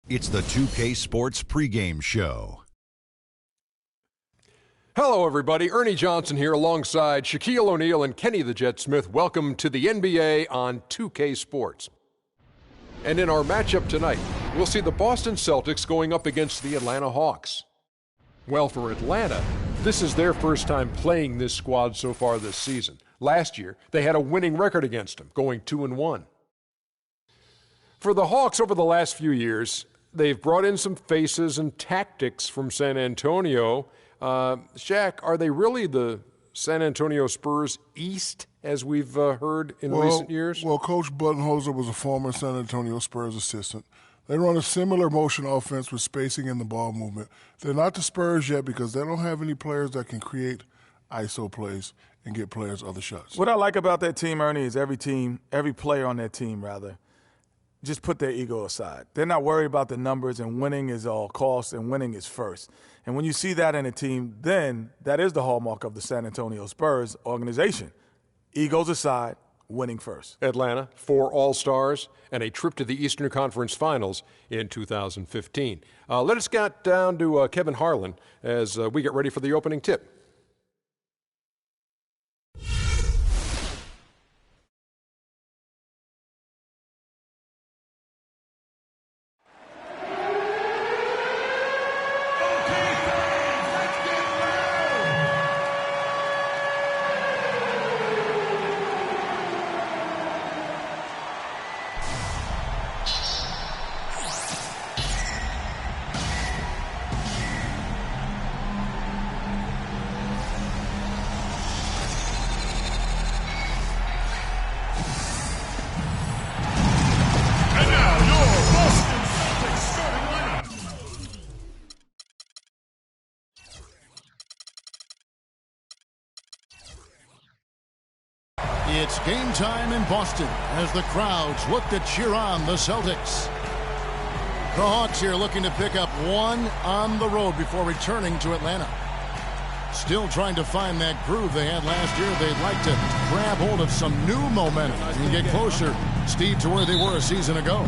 It's the 2K Sports Pregame Show. Hello, everybody. Ernie Johnson here alongside Shaquille O'Neal and Kenny the Jet Smith. Welcome to the NBA on 2K Sports. And in our matchup tonight, we'll see the Boston Celtics going up against the Atlanta Hawks. Well, for Atlanta, this is their first time playing this squad so far this season. Last year, they had a winning record against them, going 2-1. For the Hawks over the last few years, they've brought in some faces and tactics from San Antonio. Shaq, are they really the San Antonio Spurs East, as we've heard in recent years? Well, Coach Budenholzer was a former San Antonio Spurs assistant. They run a similar motion offense with spacing in the ball movement. They're not the Spurs yet because they don't have any players that can create ISO plays and get players other shots. What I like about that team, Ernie, is every player on that team, just put their ego aside. They're not worried about the numbers, and winning is all cost, and winning is first. And when you see that in a team, then that is the hallmark of the San Antonio Spurs organization. Egos aside, winning first. Atlanta, 4 All-Stars, and a trip to the Eastern Conference Finals in 2015. Let us get down to Kevin Harlan as we get ready for the opening tip. It's game time in Boston as the crowds look to cheer on the Celtics. The Hawks here looking to pick up 1 on the road before returning to Atlanta. Still trying to find that groove they had last year. They'd like to grab hold of some new momentum and get closer, Steve, to where they were a season ago.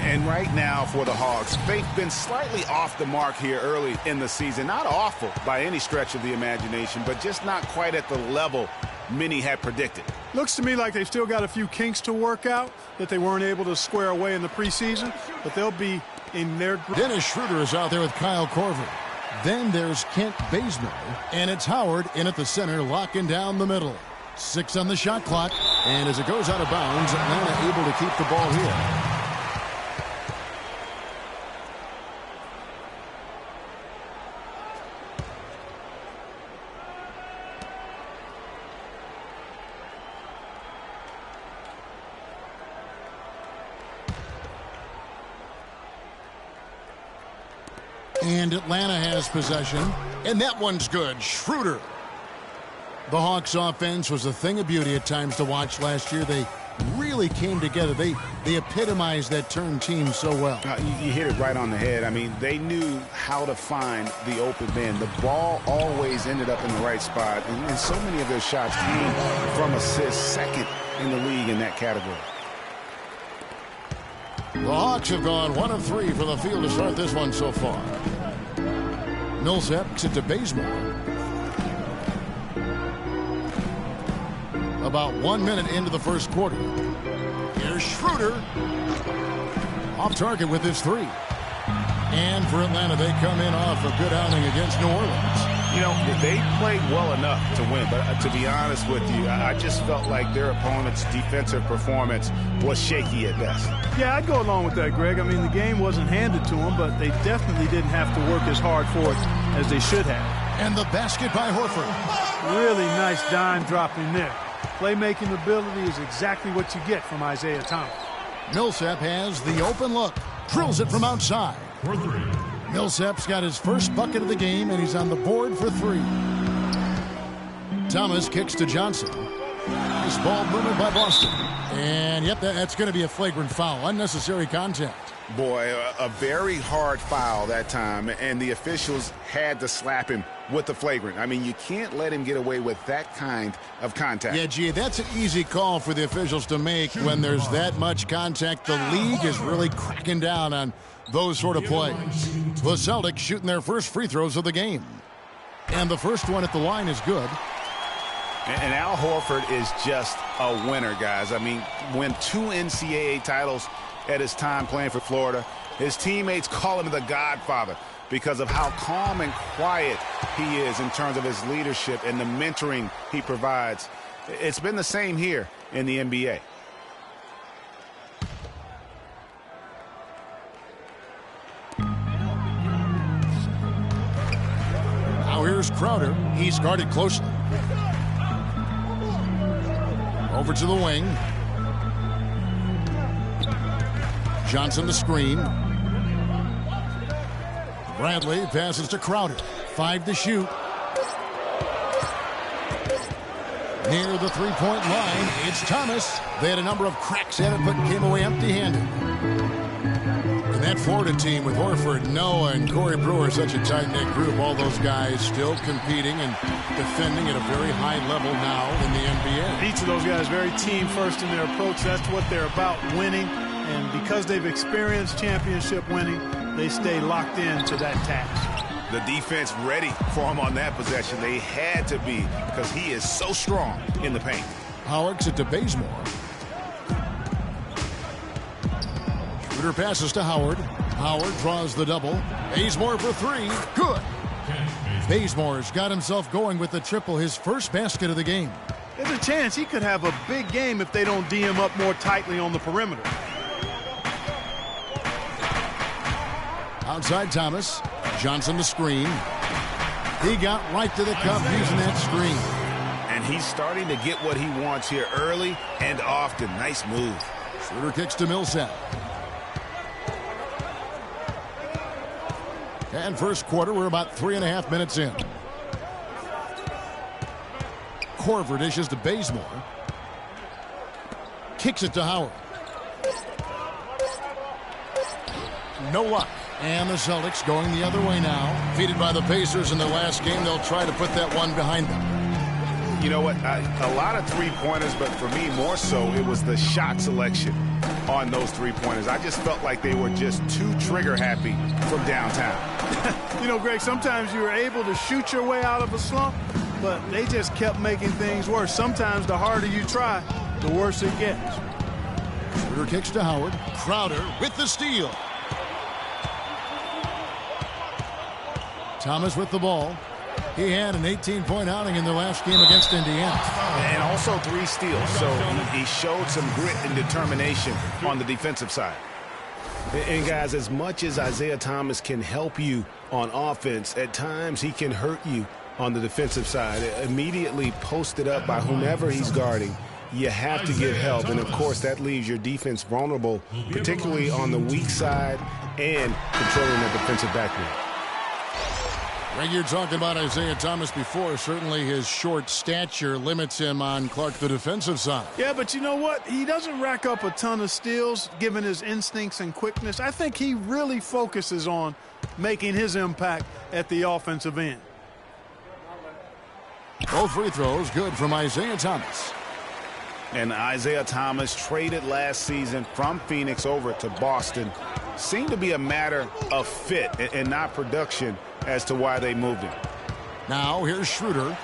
And right now for the Hawks, they've been slightly off the mark here early in the season. Not awful by any stretch of the imagination, but just not quite at the level many had predicted. Looks to me like they've still got a few kinks to work out that they weren't able to square away in the preseason, but they'll be in their group. Dennis Schroeder is out there with Kyle Korver. Then there's Kent Bazemore, and it's Howard in at the center, locking down the middle. 6 on the shot clock, and as it goes out of bounds, Atlanta able to keep the ball here. And Atlanta has possession, and that one's good. Schroeder. The Hawks offense was a thing of beauty at times to watch last year. They really came together. They epitomized that turn team so well. You hit it right on the head. I mean, they knew how to find the open man. The ball always ended up in the right spot, and so many of their shots came from assists, second in the league in that category. The Hawks have gone 1 of 3 from the field to start this one so far. Millsap to Bazemore. About 1 minute into the first quarter. Here's Schroeder. Off target with his 3. And for Atlanta, they come in off a good outing against New Orleans. You know, they played well enough to win, but to be honest with you, I just felt like their opponent's defensive performance was shaky at best. Yeah, I'd go along with that, Greg. I mean, the game wasn't handed to them, but they definitely didn't have to work as hard for it as they should have. And the basket by Horford. Really nice dime drop in there. Playmaking ability is exactly what you get from Isaiah Thomas. Millsap has the open look. Drills it from outside. Millsap's got his first bucket of the game, and he's on the board for 3. Thomas kicks to Johnson. Nice ball movement by Boston. And, yep, that's going to be a flagrant foul. Unnecessary contact. Boy, a very hard foul that time, and the officials had to slap him with the flagrant. I mean, you can't let him get away with that kind of contact. Yeah, gee, that's an easy call for the officials to make when there's that much contact. The league is really cracking down on those sort of plays. The Celtics shooting their first free throws of the game. And the first one at the line is good. And Al Horford is just a winner, guys. I mean, win 2 NCAA titles at his time playing for Florida. His teammates call him the Godfather because of how calm and quiet he is in terms of his leadership and the mentoring he provides. It's been the same here in the NBA. Now here's Crowder. He's guarded closely. Over to the wing. Johnson the screen. Bradley passes to Crowder. 5 to shoot. Near the three-point line, it's Thomas. They had a number of cracks at it, but came away empty-handed. And that Florida team with Horford, Noah, and Corey Brewer, such a tight-knit group. All those guys still competing and defending at a very high level now in the NBA. Each of those guys very team-first in their approach. That's what they're about, winning. And because they've experienced championship winning, they stay locked into that task. The defense ready for him on that possession. They had to be because he is so strong in the paint. Howard's it to Bazemore. Shooter passes to Howard. Howard draws the double. Bazemore for 3. Good. Bazemore's got himself going with the triple, his first basket of the game. There's a chance he could have a big game if they don't D him up more tightly on the perimeter. Outside Thomas. Johnson the screen. He got right to the cup using that screen. And he's starting to get what he wants here early and often. Nice move. Shooter kicks to Millsap. And first quarter, we're about 3.5 minutes in. Korver dishes to Bazemore. Kicks it to Howard. No luck. And the Celtics going the other way now. Defeated by the Pacers in their last game. They'll try to put that one behind them. You know what? A lot of three-pointers, but for me, more so, it was the shot selection on those three-pointers. I just felt like they were just too trigger-happy from downtown. You know, Greg, sometimes you're able to shoot your way out of a slump, but they just kept making things worse. Sometimes the harder you try, the worse it gets. Shooter kicks to Howard. Crowder with the steal. Thomas with the ball. He had an 18-point outing in their last game against Indiana. And also 3 steals, so he showed some grit and determination on the defensive side. And, guys, as much as Isaiah Thomas can help you on offense, at times he can hurt you on the defensive side. Immediately posted up by whomever he's guarding, you have to give help. And, of course, that leaves your defense vulnerable, particularly on the weak side and controlling the defensive backboard. Greg, you're talking about Isaiah Thomas before. Certainly his short stature limits him on Clark, the defensive side. Yeah, but you know what? He doesn't rack up a ton of steals, given his instincts and quickness. I think he really focuses on making his impact at the offensive end. Both free throws good from Isaiah Thomas. And Isaiah Thomas, traded last season from Phoenix over to Boston, seemed to be a matter of fit and not production as to why they moved him. Now here's Schroeder.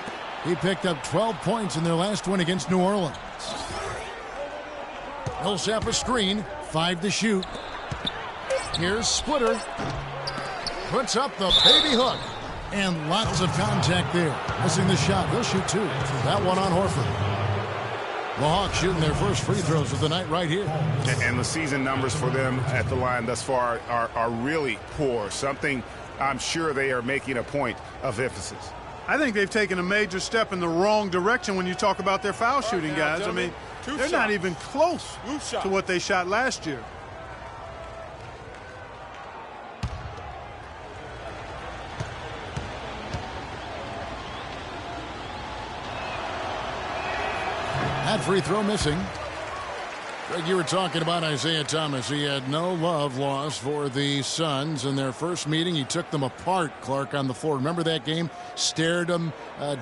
He picked up 12 points in their last win against New Orleans. Millsap a screen. 5 to shoot. Here's Splitter. Puts up the baby hook. And lots of contact there. Missing the shot. He'll shoot 2. That one on Horford. The Hawks shooting their first free throws of the night right here. And the season numbers for them at the line thus far are really poor. Something I'm sure they are making a point of emphasis. I think they've taken a major step in the wrong direction when you talk about their foul shooting, guys. I mean, they're not even close to what they shot last year. That free throw missing. Greg, you were talking about Isaiah Thomas. He had no love lost for the Suns in their first meeting. He took them apart, Clark, on the floor. Remember that game? Stared him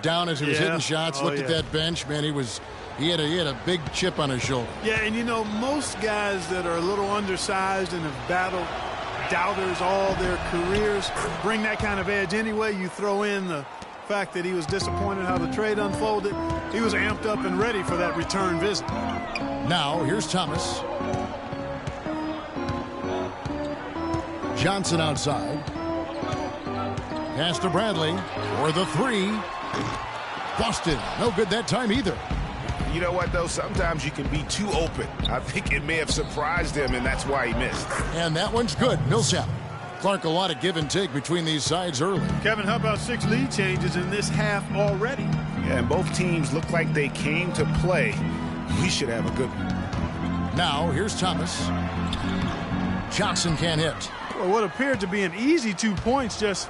down as he was hitting shots. Looked at that bench. Man, he had a big chip on his shoulder. Yeah, and you know, most guys that are a little undersized and have battled doubters all their careers bring that kind of edge anyway. You throw in the fact that he was disappointed how the trade unfolded. He was amped up and ready for that return visit. Now, here's Thomas. Johnson outside. Pass to Bradley for the three. Boston, no good that time either. You know what, though? Sometimes you can be too open. I think it may have surprised him, and that's why he missed. And that one's good. Millsap. Clark, a lot of give and take between these sides early. Kevin, how about 6 lead changes in this half already? Yeah, and both teams look like they came to play. We should have a good one. Now, here's Thomas. Johnson can't hit. Well, what appeared to be an easy 2 points just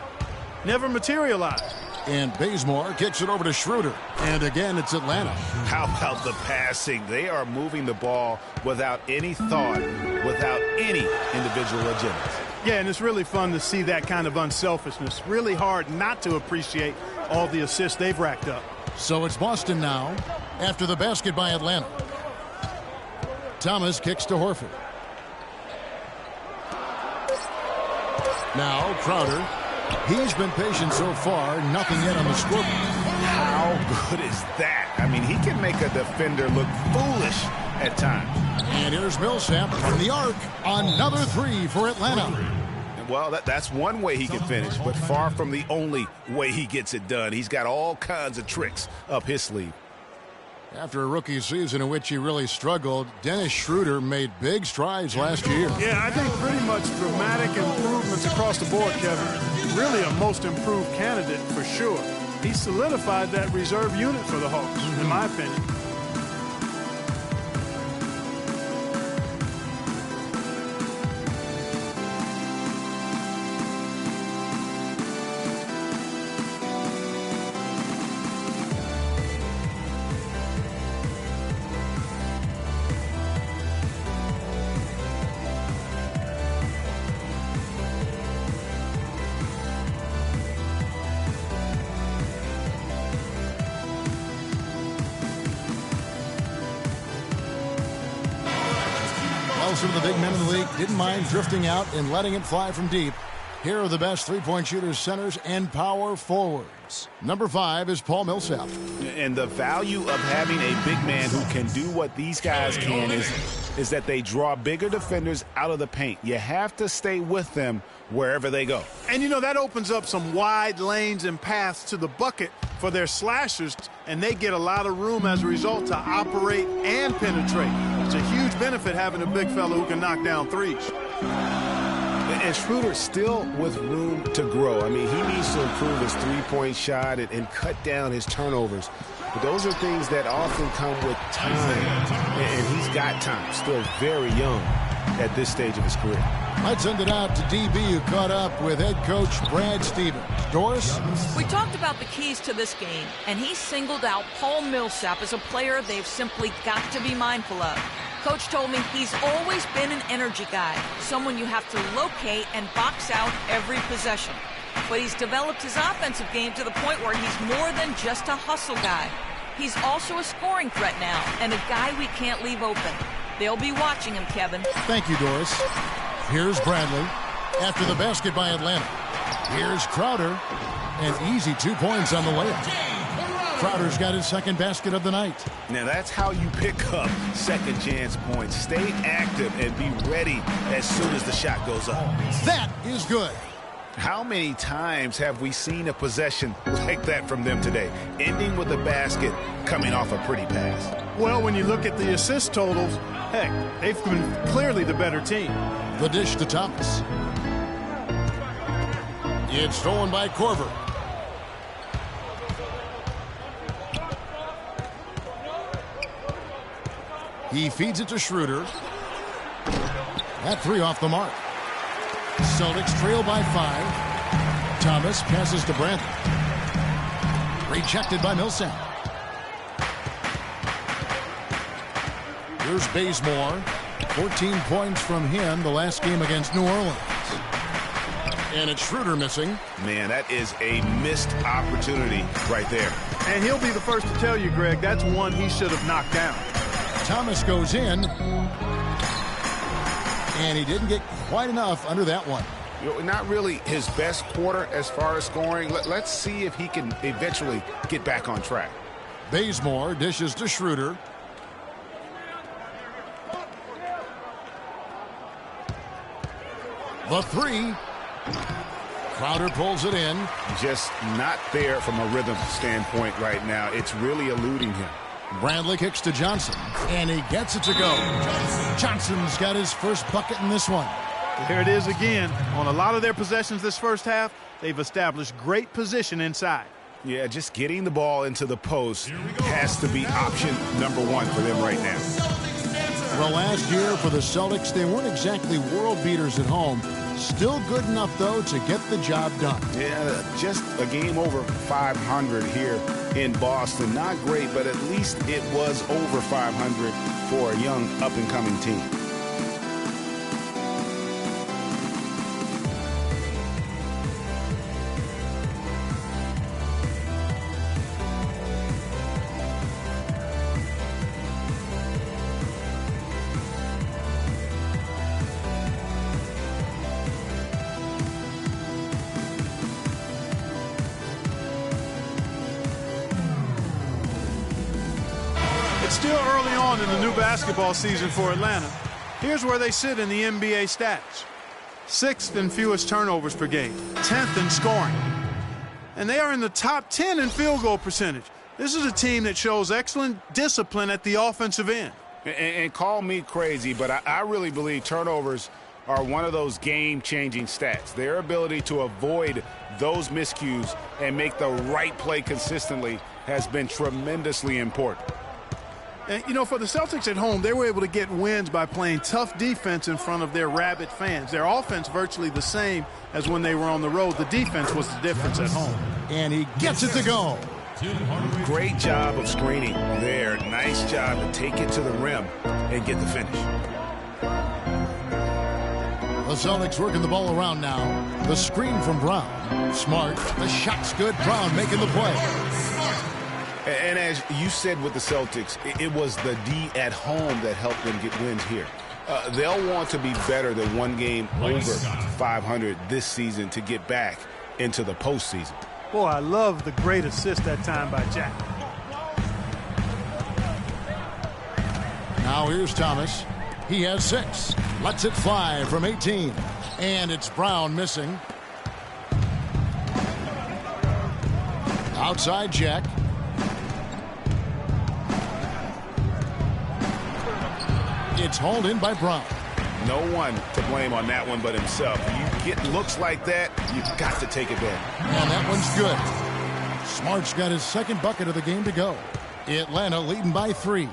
never materialized. And Bazemore kicks it over to Schroeder. And again, it's Atlanta. How about the passing? They are moving the ball without any thought, without any individual agendas. Yeah, and it's really fun to see that kind of unselfishness. Really hard not to appreciate all the assists they've racked up. So it's Boston now after the basket by Atlanta. Thomas kicks to Horford. Now Crowder. He's been patient so far. Nothing yet on the scoreboard. How good is that? I mean, he can make a defender look foolish at times. And here's Millsap from the arc. Another three for Atlanta. Well, that's one way he can finish, but far from the only way he gets it done. He's got all kinds of tricks up his sleeve. After a rookie season in which he really struggled, Dennis Schroeder made big strides last year. Yeah, I think pretty much dramatic improvements across the board, Kevin. Really a most improved candidate for sure. He solidified that reserve unit for the Hawks, in my opinion. Some of the big men in the league didn't mind drifting out and letting it fly from deep. Here are the best three-point shooters, centers, and power forwards. Number 5 is Paul Millsap. And the value of having a big man who can do what these guys can is that they draw bigger defenders out of the paint. You have to stay with them wherever they go. And, you know, that opens up some wide lanes and paths to the bucket for their slashers, and they get a lot of room as a result to operate and penetrate. It's a huge benefit having a big fellow who can knock down threes. And Schroeder still with room to grow. I mean, he needs to improve his three-point shot and cut down his turnovers. But those are things that often come with time. And he's got time, still very young at this stage of his career. Let's send it out to DB, who caught up with head coach Brad Stevens. Doris? We talked about the keys to this game, and he singled out Paul Millsap as a player they've simply got to be mindful of. Coach told me he's always been an energy guy, someone you have to locate and box out every possession. But he's developed his offensive game to the point where he's more than just a hustle guy. He's also a scoring threat now, and a guy we can't leave open. They'll be watching him, Kevin. Thank you, Doris. Here's Bradley after the basket by Atlanta. Here's Crowder. An easy 2 points on the layup. Crowder's got his second basket of the night. Now that's how you pick up second chance points. Stay active and be ready as soon as the shot goes up. That is good. How many times have we seen a possession like that from them today, ending with a basket coming off a pretty pass? Well, when you look at the assist totals, heck, they've been clearly the better team. The dish to Thomas. It's stolen by Korver. He feeds it to Schroeder. That three off the mark. Celtics trail by 5. Thomas passes to Bradley. Rejected by Millsap. Here's Bazemore. 14 points from him the last game against New Orleans. And it's Schroeder missing. Man, that is a missed opportunity right there. And he'll be the first to tell you, Greg, that's one he should have knocked down. Thomas goes in. And he didn't get quite enough under that one. Not really his best quarter as far as scoring. Let's see if he can eventually get back on track. Bazemore dishes to Schroeder. The three. Crowder pulls it in. Just not there from a rhythm standpoint right now. It's really eluding him. Bradley kicks to Johnson, and he gets it to go. Johnson's got his first bucket in this one. Here it is again. On a lot of their possessions this first half, they've established great position inside. Yeah, just getting the ball into the post has to be option number one for them right now. Well, last year for the Celtics, they weren't exactly world beaters at home. Still good enough, though, to get the job done. Yeah, just a game over 500 here in Boston. Not great, but at least it was over 500 for a young up-and-coming team. Still early on in the new basketball season for Atlanta. Here's where they sit in the NBA stats. 6th in fewest turnovers per game, 10th in scoring. And they are in the top 10 in field goal percentage. This is a team that shows excellent discipline at the offensive end. And call me crazy, but I really believe turnovers are one of those game-changing stats. Their ability to avoid those miscues and make the right play consistently has been tremendously important. And, you know, for the Celtics at home, they were able to get wins by playing tough defense in front of their rabid fans. Their offense virtually the same as when they were on the road. The defense was the difference at home. And he gets it to go. Great job of screening there. Nice job to take it to the rim and get the finish. The Celtics working the ball around now. The screen from Brown. Smart. The shot's good. Brown making the play. And as you said with the Celtics, it was the D at home that helped them get wins here. They'll want to be better than one game over 500 this season to get back into the postseason. Boy, I love the great assist that time by Jack. Now here's Thomas. He has 6. Lets it fly from 18. And it's Brown missing. Outside Jack. It's hauled in by Brown. No one to blame on that one but himself. You get looks like that, you've got to take advantage. And that one's good. Smart's got his second bucket of the game to go. Atlanta leading by 3.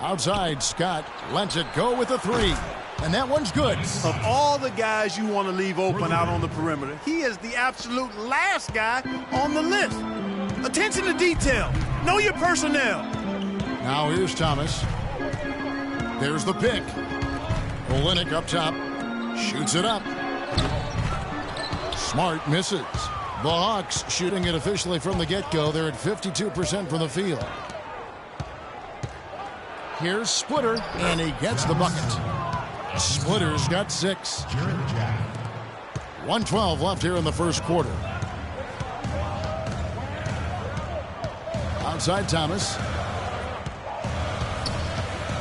Outside, Scott lets it go with a 3. And that one's good. Of all the guys you want to leave open out on the perimeter, he is the absolute last guy on the list. Attention to detail. Know your personnel. Now here's Thomas. There's the pick. Olynyk up top. Shoots it up. Smart misses. The Hawks shooting it officially from the get-go. They're at 52% from the field. Here's Splitter, and he gets the bucket. Splitter's got 6. 1:12 left here in the first quarter. Outside Thomas.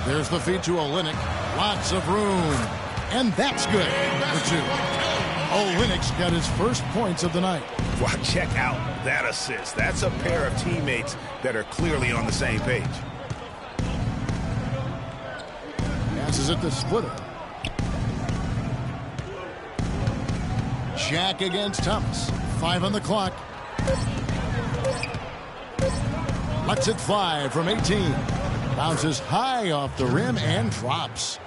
There's the feed to Olynyk. Lots of room. And that's good for 2. Olynyk's got his first points of the night. Wow, check out that assist. That's a pair of teammates that are clearly on the same page. Passes it to Splitter. Jack against Thomas. 5 on the clock. Lets it fly from 18. Bounces high off the rim and drops.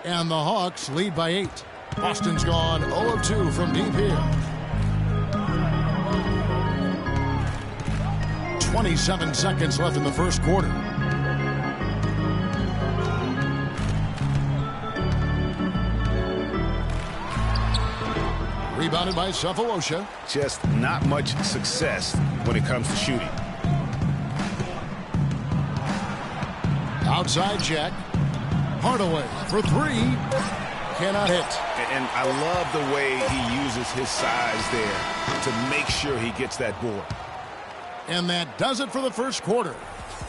And the Hawks lead by 8. Boston's gone 0 of 2 from deep here. 27 seconds left in the first quarter. Rebounded by Cephalosha. Just not much success when it comes to shooting. Outside check. Hardaway for three. Cannot hit. And I love the way he uses his size there to make sure he gets that board. And that does it for the first quarter.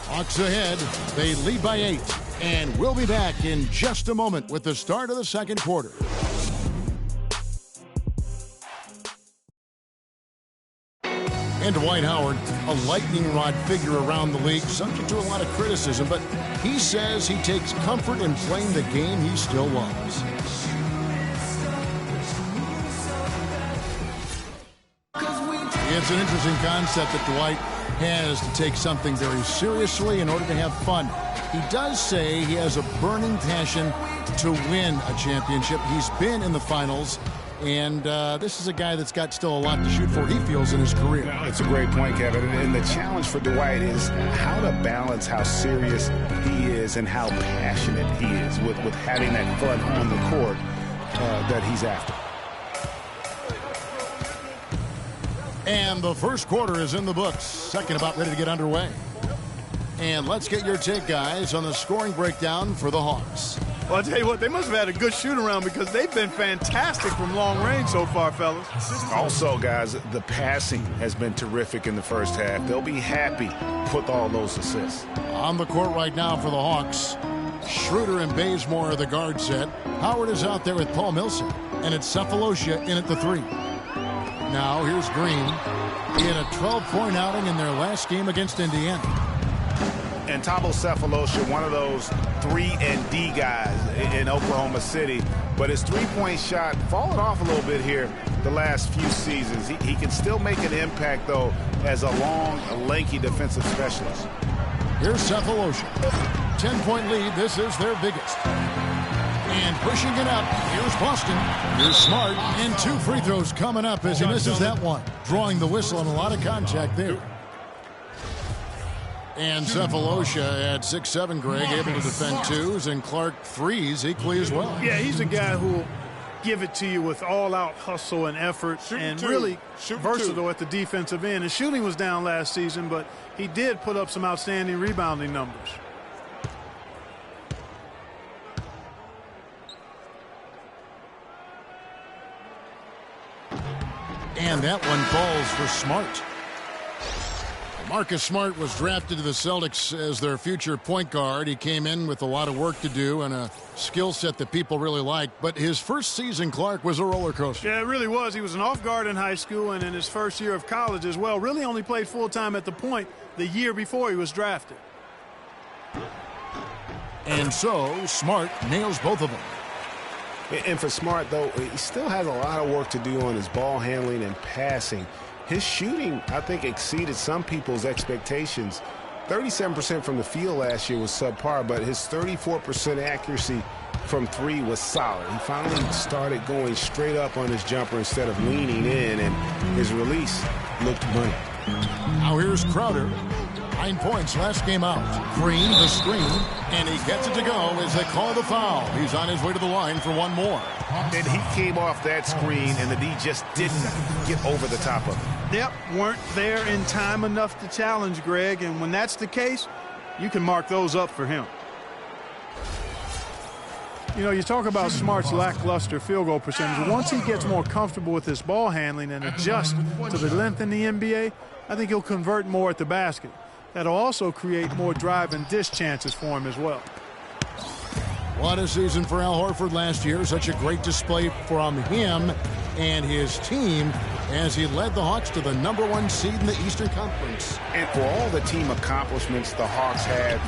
Hawks ahead. They lead by 8. And we'll be back in just a moment with the start of the second quarter. And Dwight Howard, a lightning rod figure around the league, subject to a lot of criticism, but he says he takes comfort in playing the game he still loves. It's an interesting concept that Dwight has to take something very seriously in order to have fun. He does say he has a burning passion to win a championship. He's been in the finals, and this is a guy that's got still a lot to shoot for, he feels, in his career. Well, it's a great point, Kevin. And the challenge for Dwight is how to balance how serious he is and how passionate he is with having that fun on the court that he's after. And the first quarter is in the books. Second about ready to get underway. And let's get your take, guys, on the scoring breakdown for the Hawks. Well, I'll tell you what, they must have had a good shoot-around because they've been fantastic from long range so far, fellas. Also, guys, the passing has been terrific in the first half. They'll be happy with all those assists. On the court right now for the Hawks, Schroeder and Bazemore are the guard set. Howard is out there with Paul Millsap, and it's Cephalosha in at the 3. Now here's Green in a 12-point outing in their last game against Indiana. And Thabo Cephalosha, one of those 3-and-D guys in Oklahoma City. But his three-point shot fallen off a little bit here the last few seasons. He can still make an impact, though, as a long, lanky defensive specialist. Here's Cephalosha. 10-point lead. This is their biggest. And pushing it up, here's Boston. Here's Smart. And 2 free throws coming up as he misses that one. Drawing the whistle and a lot of contact there. And Cephalosha at 6'7", Greg, able to defend twos, and Clark threes equally as well. Yeah, he's a guy who will give it to you with all-out hustle and effort, and really versatile at the defensive end. His shooting was down last season, but he did put up some outstanding rebounding numbers. And that one falls for Smart. Marcus Smart was drafted to the Celtics as their future point guard. He came in with a lot of work to do and a skill set that people really like. But his first season, Clark, was a roller coaster. Yeah, it really was. He was an off guard in high school and in his first year of college as well. Really only played full-time at the point the year before he was drafted. And so Smart nails both of them. And for Smart, though, he still has a lot of work to do on his ball handling and passing. His shooting, I think, exceeded some people's expectations. 37% from the field last year was subpar, but his 34% accuracy from 3 was solid. He finally started going straight up on his jumper instead of leaning in, and his release looked money. Now here's Crowder. 9 points last game out. Green, the screen, and he gets it to go as they call the foul. He's on his way to the line for one more. And he came off that screen, and the D just didn't get over the top of it. Yep, weren't there in time enough to challenge Greg, and when that's the case, you can mark those up for him. You know, you talk about Smart's lackluster field goal percentage. Once he gets more comfortable with his ball handling and adjusts to the length in the NBA, I think he'll convert more at the basket. That'll also create more drive and dish chances for him as well. What a season for Al Horford last year. Such a great display from him and his team as he led the Hawks to the #1 seed in the Eastern Conference. And for all the team accomplishments the Hawks had,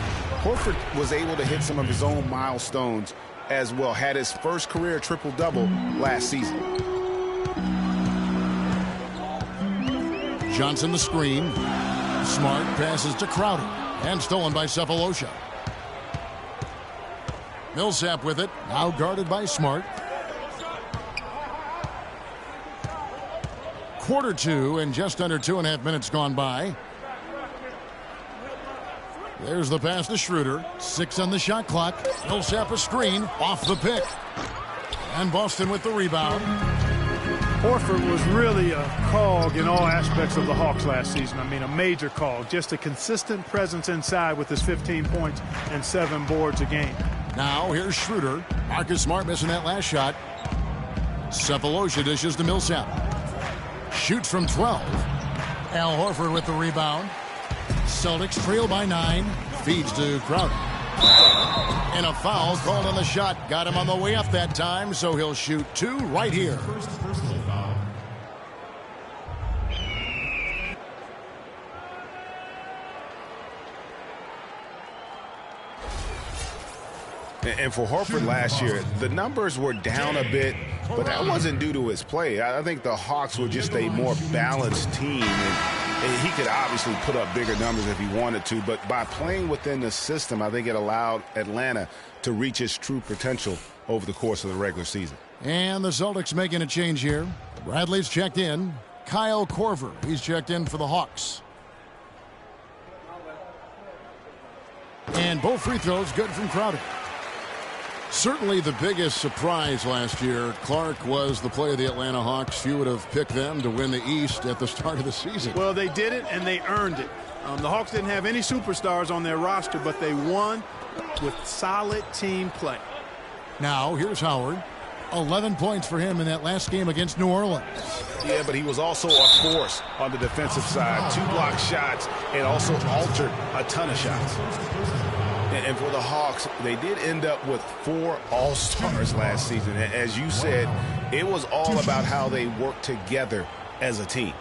Horford was able to hit some of his own milestones as well. Had his first career triple-double last season. Johnson the screen. Smart passes to Crowder and stolen by Cephalosha. Millsap with it, now guarded by Smart. Quarter 2 and just under 2.5 minutes gone by. There's the pass to Schroeder. 6 on the shot clock. Millsap a screen off the pick. And Boston with the rebound. Horford was really a cog in all aspects of the Hawks last season. I mean, a major cog. Just a consistent presence inside with his 15 points and 7 boards a game. Now here's Schroeder. Marcus Smart missing that last shot. Sefolosha dishes to Millsap. Shoots from 12. Al Horford with the rebound. Celtics trail by 9. Feeds to Crowder. And a foul called on the shot. Got him on the way up that time, so he'll shoot 2 right here. And for Horford last year, the numbers were down a bit, but that wasn't due to his play. I think the Hawks were just a more balanced team, and he could obviously put up bigger numbers if he wanted to, but by playing within the system, I think it allowed Atlanta to reach its true potential over the course of the regular season. And the Celtics making a change here. Bradley's checked in. Kyle Korver, he's checked in for the Hawks. And both free throws good from Crowder. Certainly the biggest surprise last year, Clark, was the play of the Atlanta Hawks. Few would have picked them to win the East at the start of the season. Well, they did it, and they earned it. The Hawks didn't have any superstars on their roster, but they won with solid team play. Now, here's Howard. 11 points for him in that last game against New Orleans. Yeah, but he was also a force on the defensive side. 2 blocked shots and also altered a ton of shots. And for the Hawks, they did end up with 4 All-Stars last season. As you said, it was all about how they worked together as a team.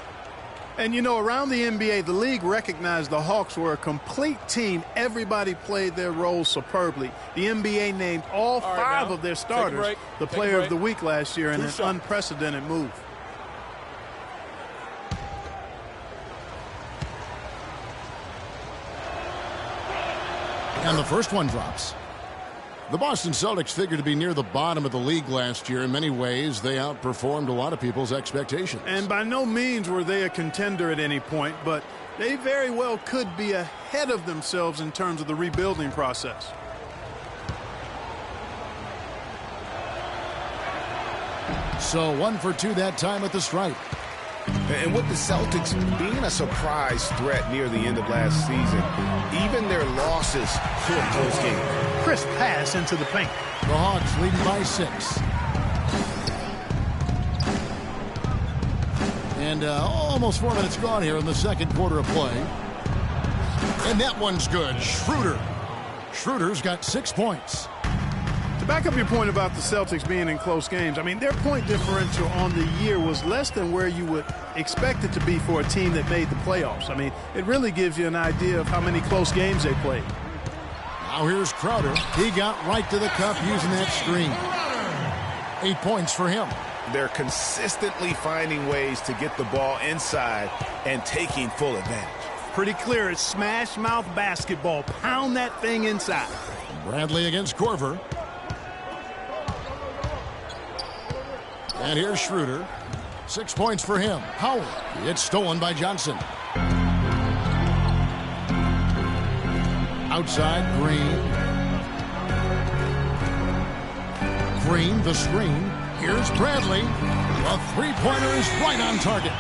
And, you know, around the NBA, the league recognized the Hawks were a complete team. Everybody played their roles superbly. The NBA named all 5 of their starters the player of the week last year in an unprecedented move. And the first one drops. The Boston Celtics figured to be near the bottom of the league last year. In many ways, they outperformed a lot of people's expectations. And by no means were they a contender at any point, but they very well could be ahead of themselves in terms of the rebuilding process. So 1 for 2 that time at the stripe. And with the Celtics being a surprise threat near the end of last season, even their losses to a close game. Crisp pass into the paint. The Hawks leading by 6. And almost 4 minutes gone here in the second quarter of play. And that one's good. Schroeder. Schroeder's got 6 points. To back up your point about the Celtics being in close games, I mean, their point differential on the year was less than where you would expect it to be for a team that made the playoffs. I mean, it really gives you an idea of how many close games they played. Now here's Crowder. He got right to the cup using that screen. 8 points for him. They're consistently finding ways to get the ball inside and taking full advantage. Pretty clear, it's smash mouth basketball. Pound that thing inside. Bradley against Korver. And here's Schroeder. 6 points for him. Howard. It's stolen by Johnson. Outside, Green. Green, the screen. Here's Bradley. A three-pointer is right on target.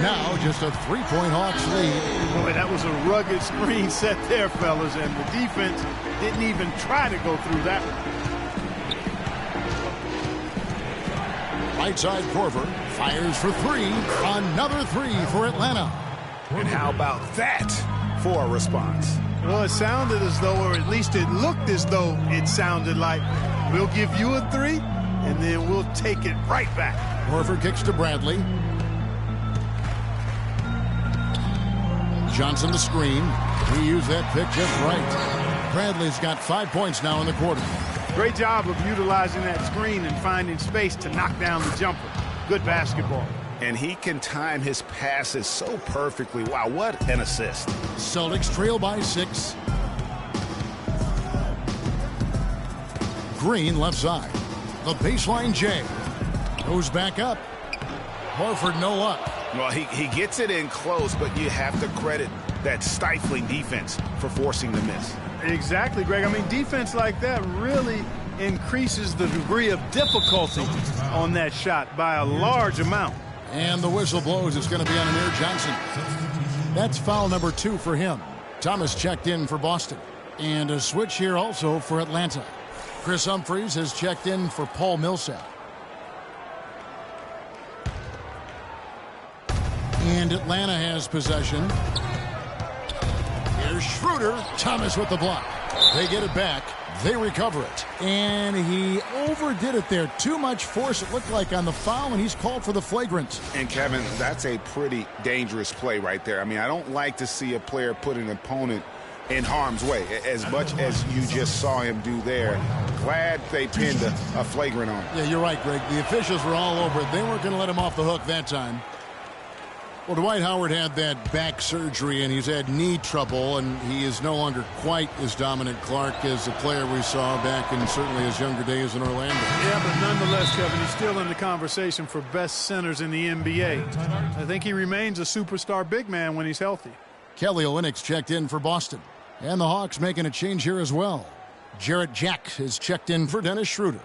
Now just a 3-point Hawks lead. Boy, that was a rugged screen set there, fellas, and the defense didn't even try to go through that one. Right side, Korver fires for 3. Another 3 for Atlanta. And how about that for a response? Well, it sounded as though, or at least it looked as though it sounded like, we'll give you a 3, and then we'll take it right back. Horford kicks to Bradley. Johnson the screen. He used that pick just right. Bradley's got 5 points now in the quarter. Great job of utilizing that screen and finding space to knock down the jumper. Good basketball. And he can time his passes so perfectly. Wow, what an assist. Celtics trail by 6. Green left side. The baseline J. Goes back up. Horford no luck. Well, he gets it in close, but you have to credit that stifling defense for forcing the miss. Exactly, Greg. I mean, defense like that really increases the degree of difficulty on that shot by a large amount. And the whistle blows. It's going to be on Amir Johnson. That's foul number 2 for him. Thomas checked in for Boston. And a switch here also for Atlanta. Chris Humphries has checked in for Paul Millsap. And Atlanta has possession. Here's Schroeder. Thomas with the block. They get it back. They recover it. And he overdid it there. Too much force, it looked like, on the foul, and he's called for the flagrant. And, Kevin, that's a pretty dangerous play right there. I mean, I don't like to see a player put an opponent in harm's way, as much as you just saw him do there. Glad they pinned a flagrant on him. Yeah, you're right, Greg. The officials were all over it. They weren't going to let him off the hook that time. Well, Dwight Howard had that back surgery, and he's had knee trouble, and he is no longer quite as dominant, Clark, as the player we saw back in certainly his younger days in Orlando. Yeah, but nonetheless, Kevin, he's still in the conversation for best centers in the NBA. I think he remains a superstar big man when he's healthy. Kelly Olynyk's checked in for Boston. And the Hawks making a change here as well. Jarrett Jack has checked in for Dennis Schroeder.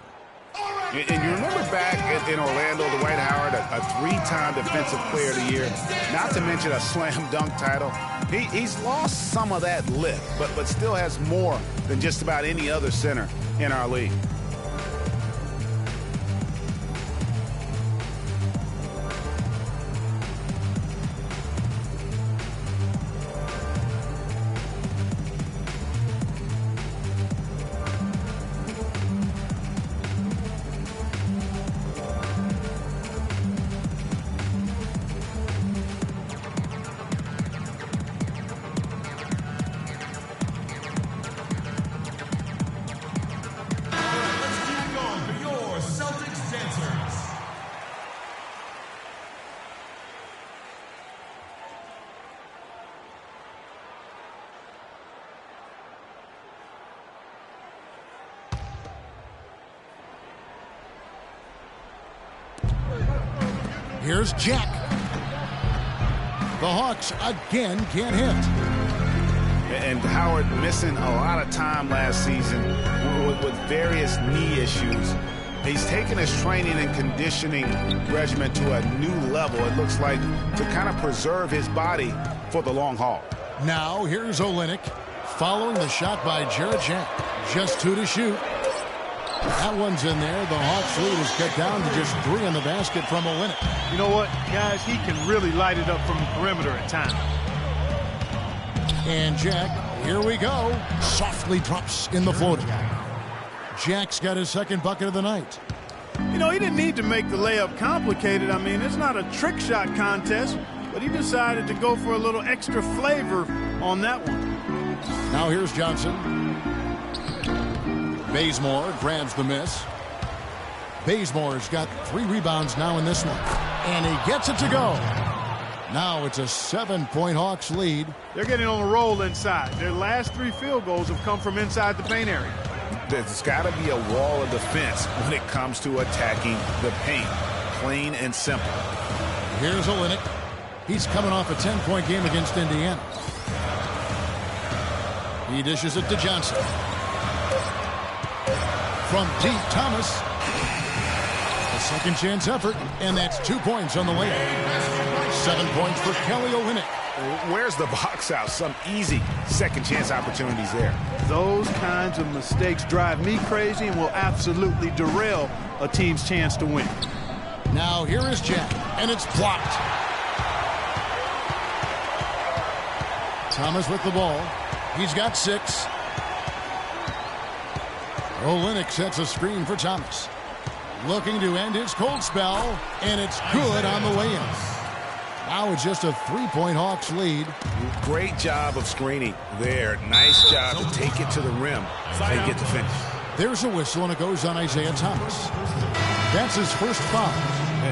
And you remember back in Orlando, Dwight Howard, a 3-time Defensive Player of the Year, not to mention a slam dunk title. He's lost some of that lift, but still has more than just about any other center in our league. Here's Jack. The Hawks again can't hit. And Howard missing a lot of time last season with various knee issues. He's taken his training and conditioning regimen to a new level, it looks like, to kind of preserve his body for the long haul. Now here's Olynyk following the shot by Jarrett Jack. Just 2 to shoot. That one's in there. The Hawks lead is cut down to just 3 in the basket from Olynyk. You know what, guys? He can really light it up from the perimeter at times. And Jack, here we go. Softly drops in the floater. Jack's got his second bucket of the night. You know, he didn't need to make the layup complicated. I mean, it's not a trick shot contest, but he decided to go for a little extra flavor on that one. Now here's Johnson. Bazemore grabs the miss. Bazemore's got 3 rebounds now in this one. And he gets it to go. Now it's a 7-point Hawks lead. They're getting on a roll inside. Their last 3 field goals have come from inside the paint area. There's got to be a wall of defense when it comes to attacking the paint. Plain and simple. Here's Olynyk. He's coming off a 10-point game against Indiana. He dishes it to Johnson. From deep, Thomas. A second chance effort, and that's 2 points on the layup. 7 points for Kelly Olynyk. Where's the box out? Some easy second chance opportunities there. Those kinds of mistakes drive me crazy and will absolutely derail a team's chance to win. Now here is Jack, and it's blocked. Thomas with the ball. He's got 6. Olynyk sets a screen for Thomas. Looking to end his cold spell, and it's good on the way in. Now it's just a 3-point Hawks lead. Great job of screening there. Nice job to take it to the rim and get the finish. There's a whistle, and it goes on Isaiah Thomas. That's his first foul.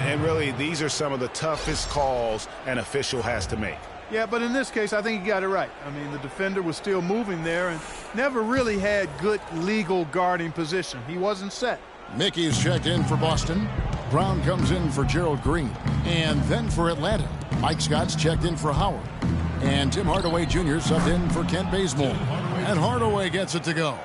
And really, these are some of the toughest calls an official has to make. Yeah, but in this case, I think he got it right. I mean, the defender was still moving there and never really had good legal guarding position. He wasn't set. Mickey's checked in for Boston. Brown comes in for Gerald Green. And then for Atlanta, Mike Scott's checked in for Howard. And Tim Hardaway Jr. subbed in for Kent Bazemore. And Hardaway gets it to go.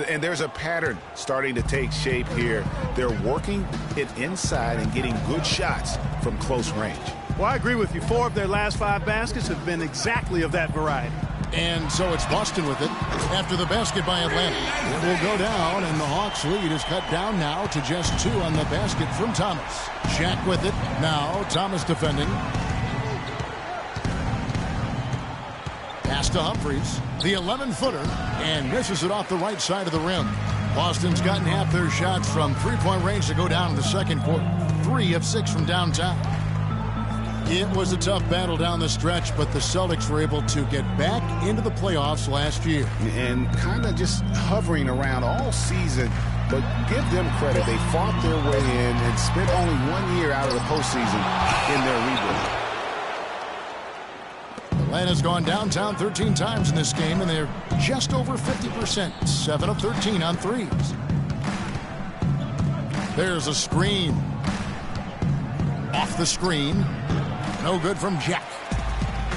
And there's a pattern starting to take shape here. They're working it inside and getting good shots from close range. Well, I agree with you. 4 of their last 5 baskets have been exactly of that variety. And so it's Boston with it after the basket by Atlanta. It will go down, and the Hawks' lead is cut down now to just 2 on the basket from Thomas. Shaq with it. Now Thomas defending. Pass to Humphries. The 11-footer, and misses it off the right side of the rim. Boston's gotten half their shots from three-point range to go down in the second quarter. 3 of 6 from downtown. It was a tough battle down the stretch, but the Celtics were able to get back into the playoffs last year. And kind of just hovering around all season, but give them credit. They fought their way in and spent only 1 year out of the postseason in their rebuild. Atlanta's gone downtown 13 times in this game, and they're just over 50%. 7 of 13 on threes. There's a screen. Off the screen. No good from Jack.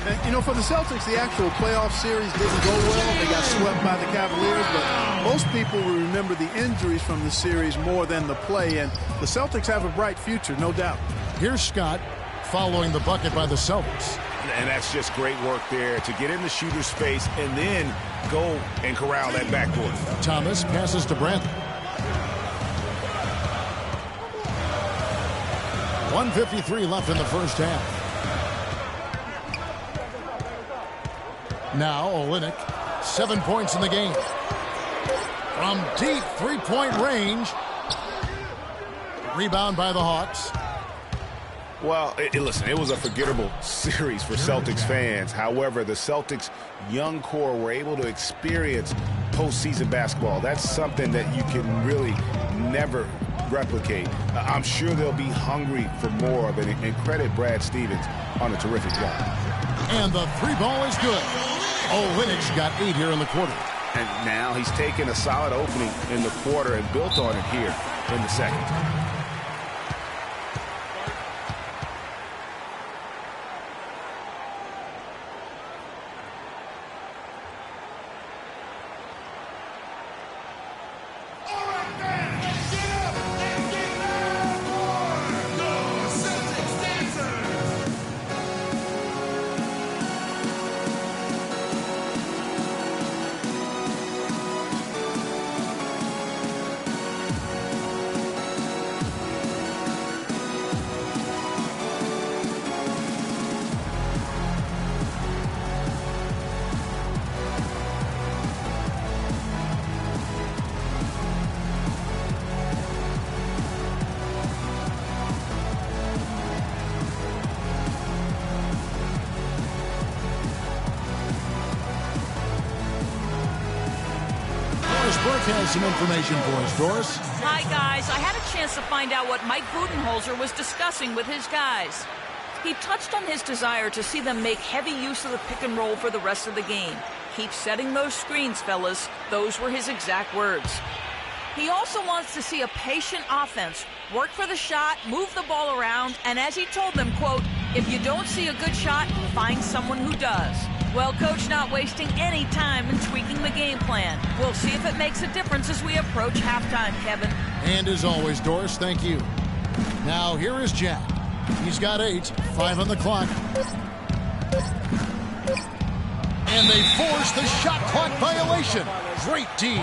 And, you know, for the Celtics, the actual playoff series didn't go well. They got swept by the Cavaliers, but most people will remember the injuries from the series more than the play, and the Celtics have a bright future, no doubt. Here's Scott following the bucket by the Celtics. And that's just great work there to get in the shooter's space and then go and corral that backboard. Thomas passes to Brent. 1:53 left in the first half. Now Olynyk, 7 points in the game. From deep three-point range. Rebound by the Hawks. Well, listen, it was a forgettable series for Celtics fans. However, the Celtics' young core were able to experience postseason basketball. That's something that you can really never replicate. I'm sure they'll be hungry for more of it, and credit Brad Stevens on a terrific job. And the three ball is good. Olynyk's got 8 here in the quarter. And now he's taken a solid opening in the quarter and built on it here in the second. Burke has some information for us, Doris. Hi, guys. I had a chance to find out what Mike Budenholzer was discussing with his guys. He touched on his desire to see them make heavy use of the pick and roll for the rest of the game. Keep setting those screens, fellas. Those were his exact words. He also wants to see a patient offense, work for the shot, move the ball around, and as he told them, quote, if you don't see a good shot, find someone who does. Well, Coach not wasting any time in tweaking the game plan. We'll see if it makes a difference as we approach halftime, Kevin. And as always, Doris, thank you. Now, here is Jack. He's got 8, 5 on the clock. And they force the shot clock violation. Great D.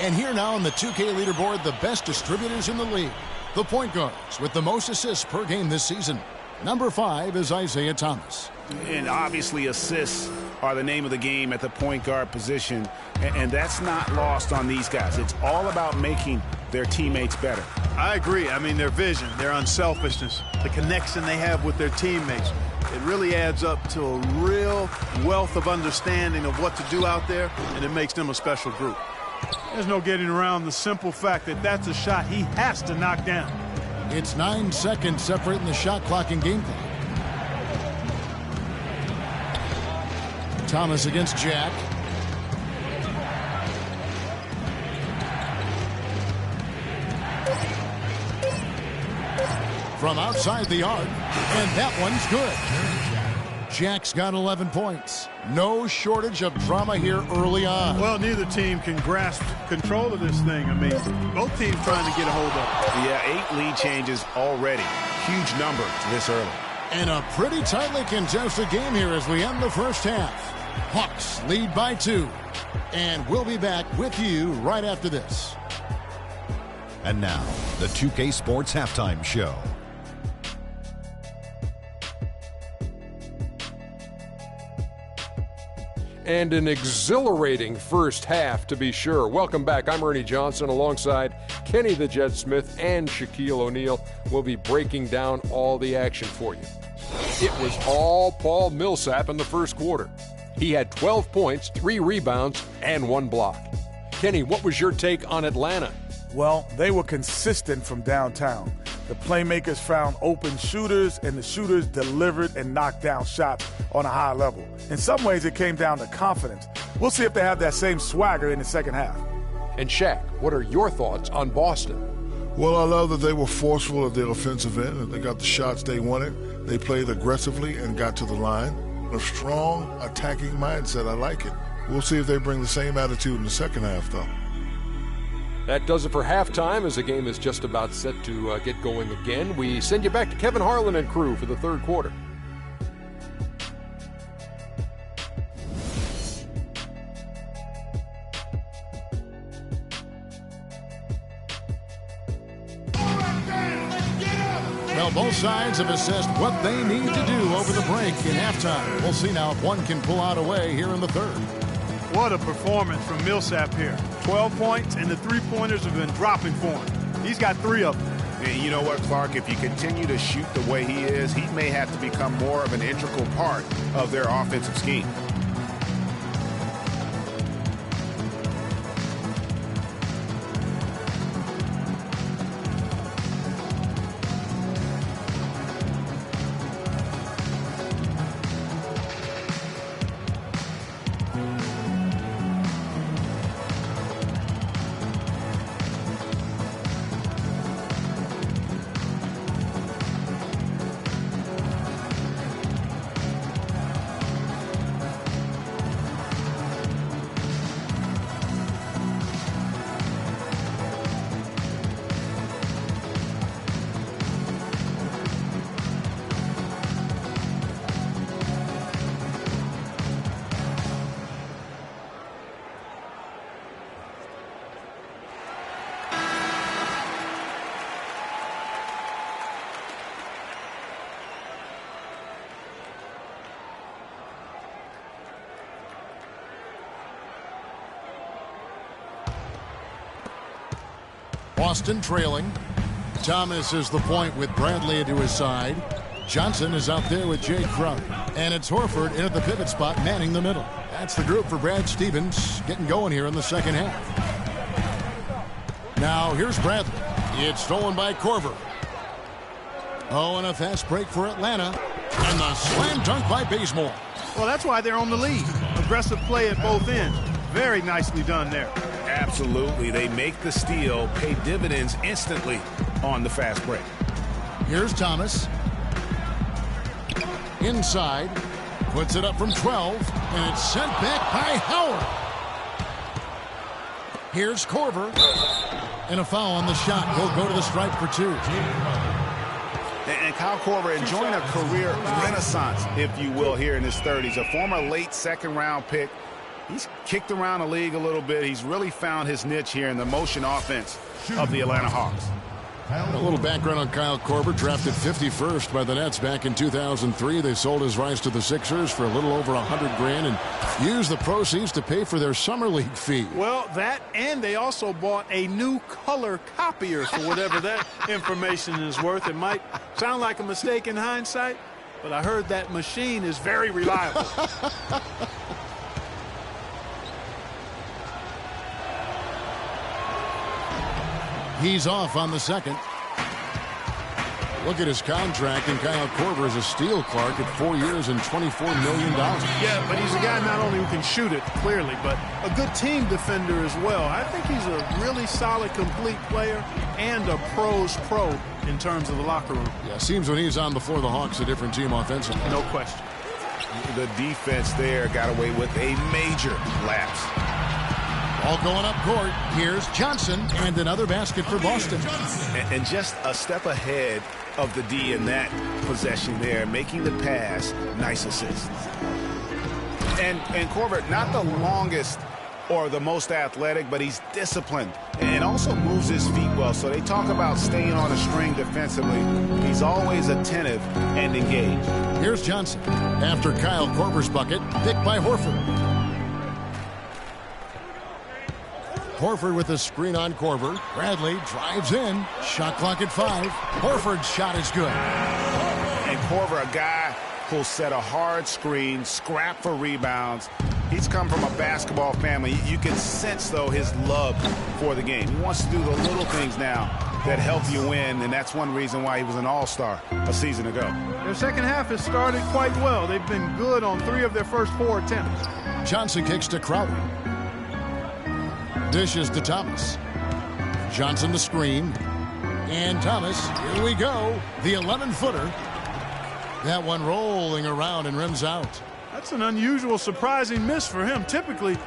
And here now on the 2K leaderboard, the best distributors in the league. The point guards with the most assists per game this season. Number 5 is Isaiah Thomas. And obviously assists are the name of the game at the point guard position, and that's not lost on these guys. It's all about making their teammates better. I agree. I mean, their vision, their unselfishness, the connection they have with their teammates, it really adds up to a real wealth of understanding of what to do out there, and it makes them a special group. There's no getting around the simple fact that that's a shot he has to knock down. It's 9 seconds separating the shot clock and game clock. Thomas against Jack. From outside the arc, and that one's good. Jack's got 11 points. No shortage of drama here early on. Well, neither team can grasp control of this thing. I mean, both teams trying to get a hold of it. Yeah, 8 lead changes already. Huge number this early. And a pretty tightly contested game here as we end the first half. Hawks lead by 2. And we'll be back with you right after this. And now, the 2K Sports Halftime Show. And an exhilarating first half, to be sure. Welcome back. I'm Ernie Johnson alongside Kenny the Jet Smith and Shaquille O'Neal. We'll be breaking down all the action for you. It was all Paul Millsap in the first quarter. He had 12 points, 3 rebounds, and 1 block. Kenny, what was your take on Atlanta? Well, they were consistent from downtown. The playmakers found open shooters, and the shooters delivered and knocked down shots on a high level. In some ways, it came down to confidence. We'll see if they have that same swagger in the second half. And Shaq, what are your thoughts on Boston? Well, I love that they were forceful at their offensive end, and they got the shots they wanted. They played aggressively and got to the line. A strong attacking mindset. I like it. We'll see if they bring the same attitude in the second half, though. That does it for halftime as the game is just about set to get going again. We send you back to Kevin Harlan and crew for the third quarter. Well, both sides have assessed what they need to do over the break in halftime. We'll see now if one can pull out a way here in the third. What a performance from Millsap here. 12 points, and the three-pointers have been dropping for him. He's got 3 of them. And you know what, Clark? If you continue to shoot the way he is, he may have to become more of an integral part of their offensive scheme. Boston trailing. Thomas is the point with Bradley to his side. Johnson is out there with Jay Crowder. And it's Horford in at the pivot spot, manning the middle. That's the group for Brad Stevens getting going here in the second half. Now here's Bradley. It's stolen by Korver. Oh, and a fast break for Atlanta. And the slam dunk by Bazemore. Well, that's why they're on the lead. Aggressive play at both ends. Very nicely done there. Absolutely. They make the steal, pay dividends instantly on the fast break. Here's Thomas. Inside. Puts it up from 12. And it's sent back by Howard. Here's Korver. And a foul on the shot. He'll go to the stripe for 2. And Kyle Korver enjoying a career renaissance, if you will, here in his 30s. A former late second-round pick. He's kicked around the league a little bit. He's really found his niche here in the motion offense of the Atlanta Hawks. A little background on Kyle Korver, drafted 51st by the Nets back in 2003. They sold his rights to the Sixers for a little over $100 grand and used the proceeds to pay for their summer league fee. Well, that, and they also bought a new color copier for whatever that information is worth. It might sound like a mistake in hindsight, but I heard that machine is very reliable. He's off on the second. Look at his contract, and Kyle Korver is a steal, Clark, at 4 years and $24 million. Yeah, but he's a guy not only who can shoot it, clearly, but a good team defender as well. I think he's a really solid, complete player and a pro's pro in terms of the locker room. Yeah, seems when he's on the floor, the Hawks a different team offensively. No question. The defense there got away with a major lapse. All going up court. Here's Johnson, and another basket for Boston. And just a step ahead of the D in that possession there, making the pass. Nice assist. And Korver, not the longest or the most athletic, but he's disciplined and also moves his feet well. So they talk about staying on a string defensively. He's always attentive and engaged. Here's Johnson. After Kyle Korver's bucket, picked by Horford. Horford with a screen on Korver. Bradley drives in. Shot clock at 5. Horford's shot is good. And Korver, a guy who'll set a hard screen, scrap for rebounds. He's come from a basketball family. You can sense, though, his love for the game. He wants to do the little things now that help you win, and that's one reason why he was an all-star a season ago. Their second half has started quite well. They've been good on 3 of their first 4 attempts. Johnson kicks to Crowder. Dishes to Thomas. Johnson the screen. And Thomas, here we go. The 11-footer. That one rolling around and rims out. That's an unusual, surprising miss for him. Typically,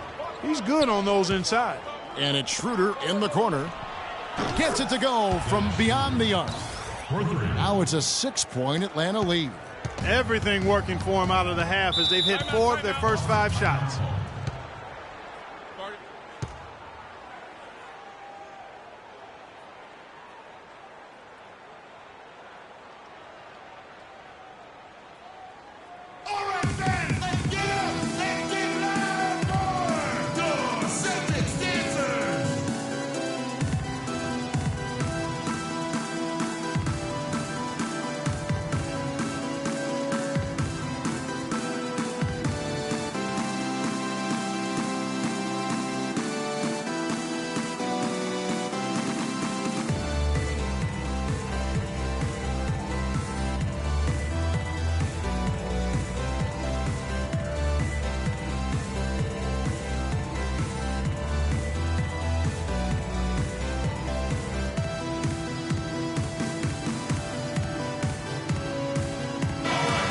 he's good on those inside. And it's Schroeder in the corner. Gets it to go from beyond the arc. Now it's a 6-point Atlanta lead. Everything working for him out of the half as they've hit 4 of their first 5 shots.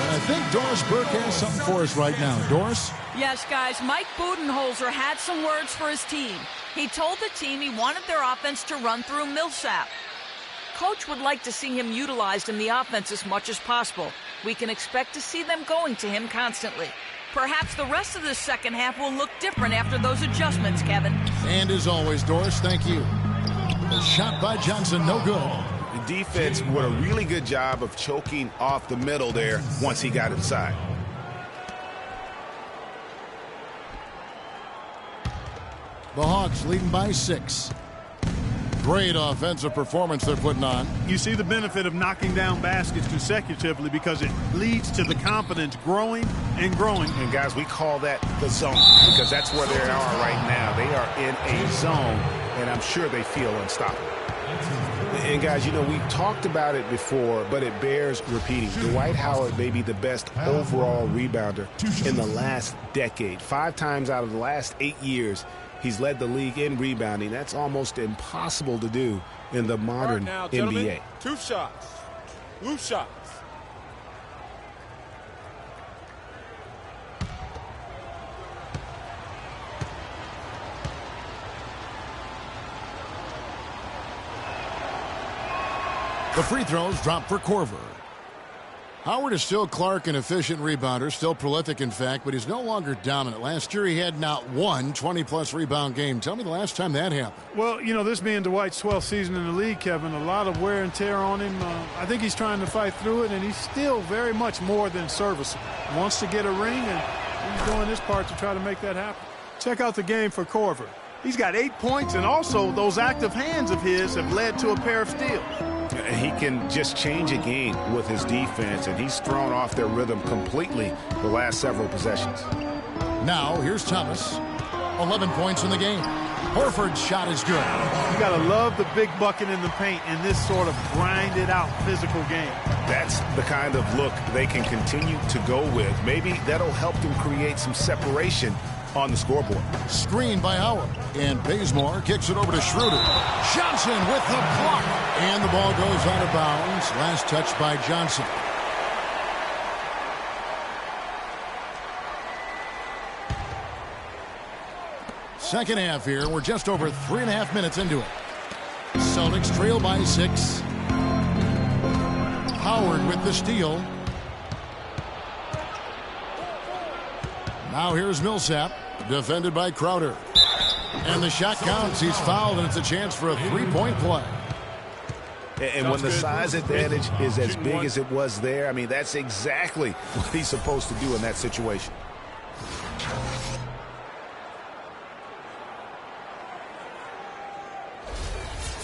I think Doris Burke has something for us right now. Doris? Yes, guys, Mike Budenholzer had some words for his team. He told the team he wanted their offense to run through Millsap. Coach would like to see him utilized in the offense as much as possible. We can expect to see them going to him constantly. Perhaps the rest of the second half will look different after those adjustments, Kevin. And as always, Doris, thank you. The shot by Johnson, no good. The defense did a really good job of choking off the middle there once he got inside. The Hawks leading by 6. Great offensive performance they're putting on. You see the benefit of knocking down baskets consecutively because it leads to the confidence growing and growing. And guys, we call that the zone because that's where they are right now. They are in a zone, and I'm sure they feel unstoppable. And guys, you know, we've talked about it before, but it bears repeating. Dwight Howard may be the best overall rebounder in the last decade. 5 times out of the last 8 years, he's led the league in rebounding. That's almost impossible to do in the modern now, NBA. 2 shots. Loose shots. The free throws drop for Korver. Howard is still Clark, an efficient rebounder, still prolific, in fact, but he's no longer dominant. Last year he had not one 20-plus rebound game. Tell me the last time that happened. Well, you know, this being Dwight's 12th season in the league, Kevin, a lot of wear and tear on him. I think he's trying to fight through it, and he's still very much more than serviceable. Wants to get a ring, and he's doing his part to try to make that happen. Check out the game for Korver. He's got 8 points, and also those active hands of his have led to a pair of steals. He can just change a game with his defense, and he's thrown off their rhythm completely the last several possessions. Now, here's Thomas. 11 points in the game. Horford's shot is good. You got to love the big bucket in the paint in this sort of grinded-out physical game. That's the kind of look they can continue to go with. Maybe that'll help them create some separation on the scoreboard. Screen by Howard. And Bazemore kicks it over to Schroeder. Johnson with the block. And the ball goes out of bounds. Last touch by Johnson. Second half here. We're just over 3.5 minutes into it. Celtics trail by 6. Howard with the steal. Now here's Millsap, defended by Crowder. And the shot counts. He's fouled, and it's a chance for a three-point play. And when the size advantage is as big as it was there, I mean, that's exactly what he's supposed to do in that situation.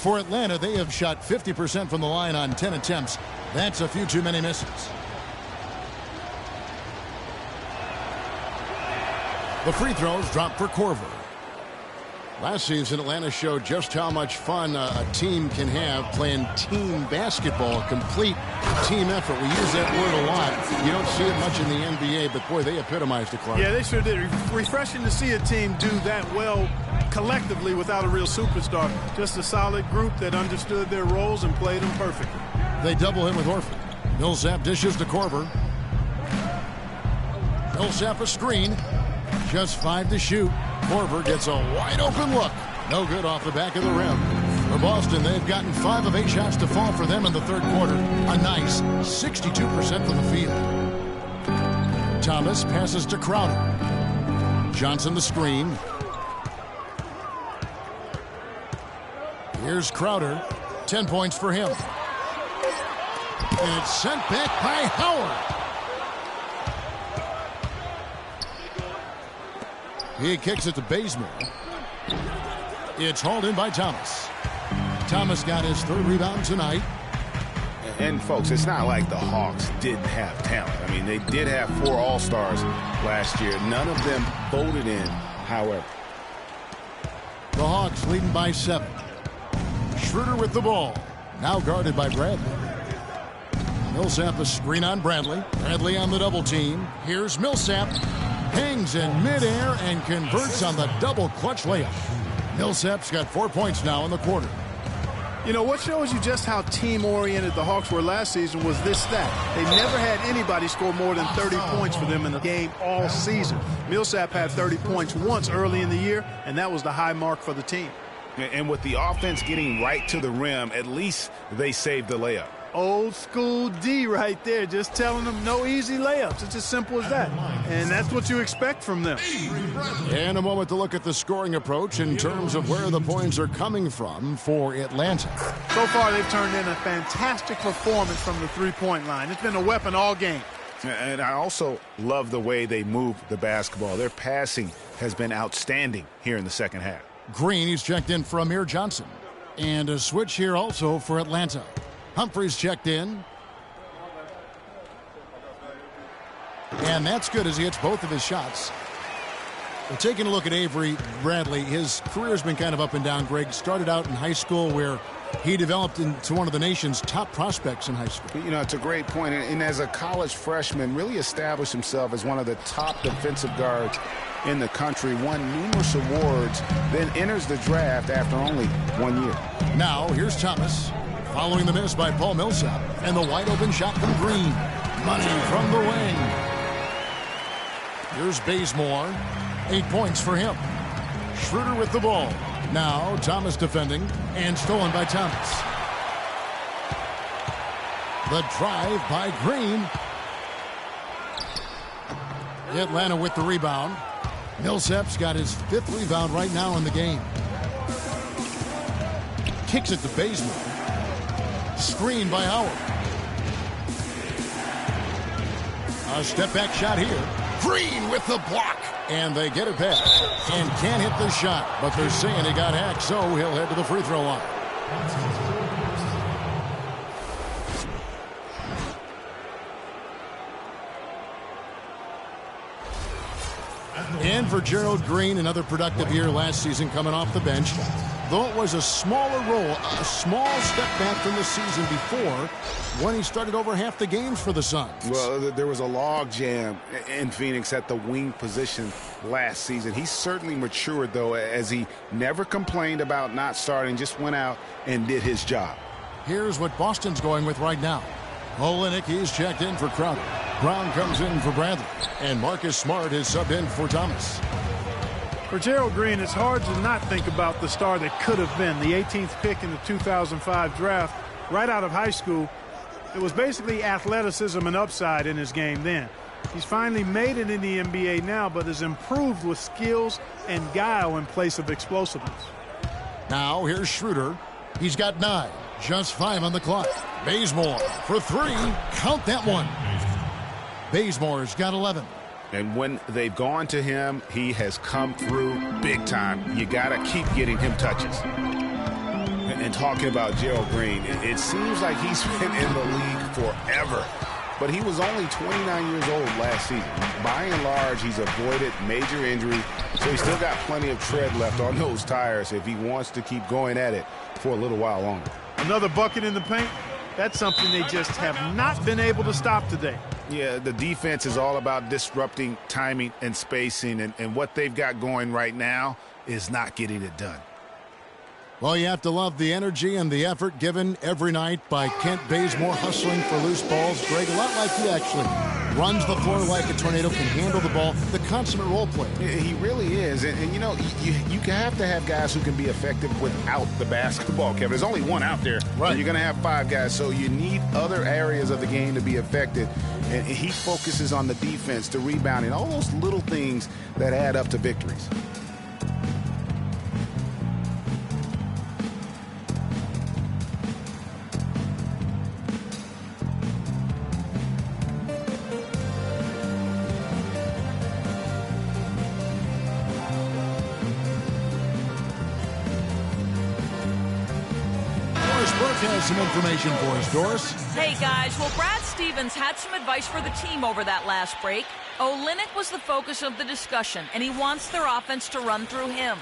For Atlanta, they have shot 50% from the line on 10 attempts. That's a few too many misses. The free throws drop for Korver. Last season, Atlanta showed just how much fun a team can have playing team basketball, a complete team effort. We use that word a lot. You don't see it much in the NBA, but boy, they epitomized it, Clark. Yeah, they sure did. Refreshing to see a team do that well collectively without a real superstar. Just a solid group that understood their roles and played them perfectly. They double him with Horford. Millsap dishes to Korver. Millsap a screen. Just 5 to shoot. Korver gets a wide-open look. No good off the back of the rim. For Boston, they've gotten 5 of 8 shots to fall for them in the third quarter. A nice 62% from the field. Thomas passes to Crowder. Johnson the screen. Here's Crowder. 10 points for him. And it's sent back by Howard. He kicks it to Bazemore. It's hauled in by Thomas. Thomas got his third rebound tonight. And, folks, it's not like the Hawks didn't have talent. I mean, they did have 4 All-Stars last year. None of them voted in, however. The Hawks leading by 7. Schroeder with the ball. Now guarded by Bradley. Millsap a screen on Bradley. Bradley on the double team. Here's Millsap. Hangs in midair and converts on the double clutch layup. Millsap's got 4 points now in the quarter. You know, what shows you just how team-oriented the Hawks were last season was this stat. They never had anybody score more than 30 points for them in a game all season. Millsap had 30 points once early in the year, and that was the high mark for the team. And with the offense getting right to the rim, at least they saved the layup. Old school D right there, just telling them no easy layups. It's as simple as that. And that's what you expect from them. And a moment to look at the scoring approach in terms of where the points are coming from for Atlanta. So far, they've turned in a fantastic performance from the three-point line. It's been a weapon all game. And I also love the way they move the basketball. Their passing has been outstanding here in the second half. Green, he's checked in for Amir Johnson. And a switch here also for Atlanta. Humphries checked in. And that's good as he hits both of his shots. Well, taking a look at Avery Bradley, his career has been kind of up and down, Greg. Started out in high school where he developed into one of the nation's top prospects in high school. You know, it's a great point. And as a college freshman, really established himself as one of the top defensive guards in the country, won numerous awards, then enters the draft after only 1 year. Now, here's Thomas. Following the miss by Paul Millsap, and the wide-open shot from Green. Money from the wing. Here's Bazemore. 8 points for him. Schroeder with the ball. Now Thomas defending, and stolen by Thomas. The drive by Green. Atlanta with the rebound. Millsap's got his 5th rebound right now in the game. Kicks it to Bazemore. Screen by Howard. A step-back shot here. Green with the block. And they get it back. And can't hit the shot. But they're saying he got hacked, so he'll head to the free throw line. And for Gerald Green, another productive year last season coming off the bench. Though it was a smaller role, a small step back from the season before when he started over half the games for the Suns. Well, there was a log jam in Phoenix at the wing position last season. He certainly matured, though, as he never complained about not starting, just went out and did his job. Here's what Boston's going with right now. Olenek, he's checked in for Crowder. Brown comes in for Bradley. And Marcus Smart is subbed in for Thomas. For Gerald Green, it's hard to not think about the star that could have been, the 18th pick in the 2005 draft. Right out of high school, it was basically athleticism and upside in his game then. He's finally made it in the NBA now, but has improved with skills and guile in place of explosiveness. Now here's Schroeder. He's got 9, just 5 on the clock. Bazemore for 3. Count that one. Bazemore's got 11. And when they've gone to him, he has come through big time. You got to keep getting him touches. And talking about Gerald Green, it seems like he's been in the league forever. But he was only 29 years old last season. By and large, he's avoided major injury, so he's still got plenty of tread left on those tires if he wants to keep going at it for a little while longer. Another bucket in the paint? That's something they just have not been able to stop today. Yeah, the defense is all about disrupting timing and spacing, and what they've got going right now is not getting it done. Well, you have to love the energy and the effort given every night by Kent Bazemore, hustling for loose balls. Greg, a lot like he actually runs the floor like a tornado, can handle the ball, the consummate role player. He really is. And you know, you have to have guys who can be effective without the basketball, Kevin. There's only one out there. Right. You're going to have 5 guys, so you need other areas of the game to be effective. And he focuses on the defense, the rebounding, all those little things that add up to victories. Has some information for us, Doris. Hey, guys. Well, Brad Stevens had some advice for the team over that last break. Olynyk was the focus of the discussion, and he wants their offense to run through him.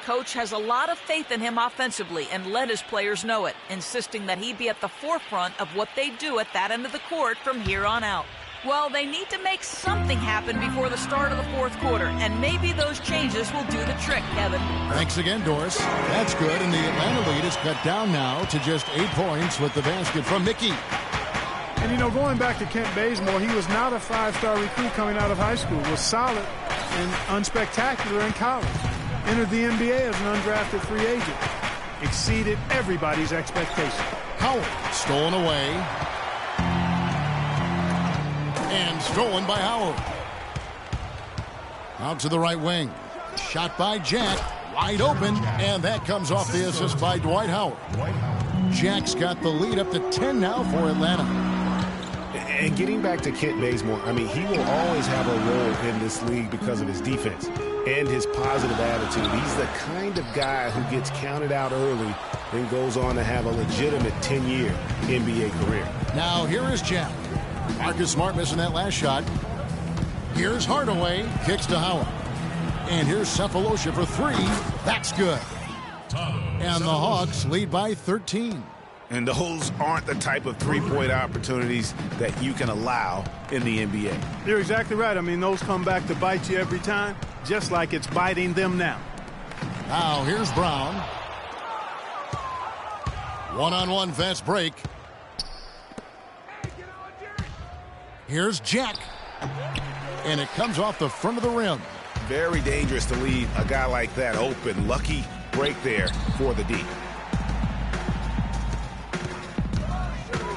Coach has a lot of faith in him offensively and let his players know it, insisting that he be at the forefront of what they do at that end of the court from here on out. Well, they need to make something happen before the start of the fourth quarter, and maybe those changes will do the trick, Kevin. Thanks again, Doris. That's good, and the Atlanta lead is cut down now to just 8 points with the basket from Mickey. And, you know, going back to Kent Bazemore, he was not a 5-star recruit coming out of high school. Was solid and unspectacular in college. Entered the NBA as an undrafted free agent. Exceeded everybody's expectations. Howard, stolen away. And stolen by Howard. Out to the right wing. Shot by Jack. Wide open. And that comes off the assist by Dwight Howard. Jack's got the lead up to 10 now for Atlanta. And getting back to Kent Bazemore, I mean, he will always have a role in this league because of his defense and his positive attitude. He's the kind of guy who gets counted out early and goes on to have a legitimate 10-year NBA career. Now here is Jack. Marcus Smart missing that last shot. Here's Hardaway. Kicks to Howard. And here's Cephalosha for 3. That's good. And the Hawks lead by 13. And those aren't the type of three-point opportunities that you can allow in the NBA. You're exactly right. I mean, those come back to bite you every time, just like it's biting them now. Now here's Brown. One-on-one fast break. Here's Jack. And it comes off the front of the rim. Very dangerous to leave a guy like that open. Lucky break there for the D.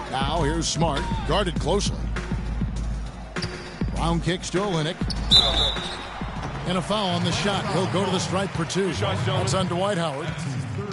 Now here's Smart, guarded closely. Brown kicks to Olynyk. And a foul on the shot. He'll go to the stripe for 2. That's on Dwight Howard.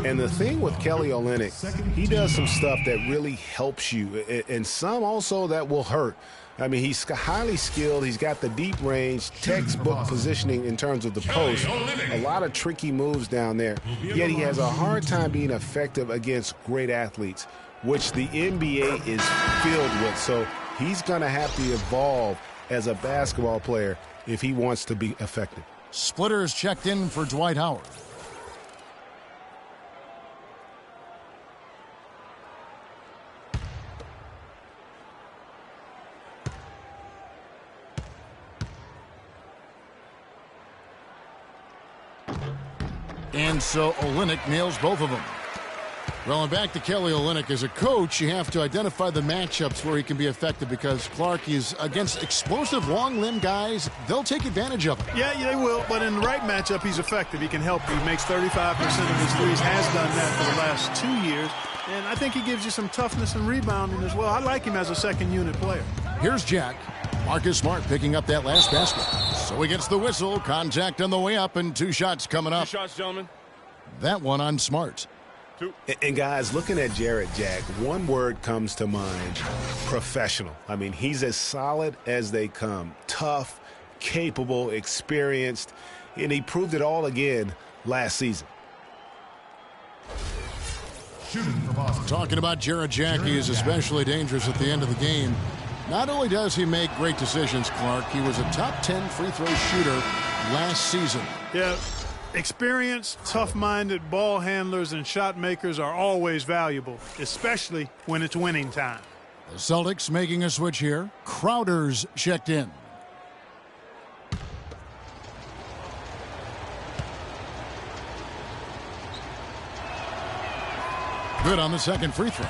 And the thing with Kelly Olynyk, he does some stuff that really helps you, and some also that will hurt. I mean, he's highly skilled. He's got the deep range, textbook positioning in terms of the post. A lot of tricky moves down there. Yet he has a hard time being effective against great athletes, which the NBA is filled with. So he's going to have to evolve as a basketball player if he wants to be effective. Splitters checked in for Dwight Howard. And so Olynyk nails both of them. Well, and back to Kelly Olynyk. As a coach, you have to identify the matchups where he can be effective because Clark is against explosive, long-limb guys. They'll take advantage of it. Yeah, they will, but in the right matchup, he's effective. He can help. He makes 35% of his threes, has done that for the last 2 years, and I think he gives you some toughness and rebounding as well. I like him as a second-unit player. Here's Jack. Marcus Smart picking up that last basket. So he gets the whistle. Contact on the way up, and 2 shots coming up. 2 shots, gentlemen. That one on Smart. And guys, looking at Jarrett Jack, one word comes to mind: professional. I mean, he's as solid as they come. Tough, capable, experienced, and he proved it all again last season. Talking about Jarrett Jack, he is especially dangerous at the end of the game. Not only does he make great decisions, Clark, he was a top 10 free throw shooter last season. Yeah. Experienced, tough-minded ball handlers and shot makers are always valuable, especially when it's winning time. The Celtics making a switch here. Crowder's checked in. Good on the second free throw.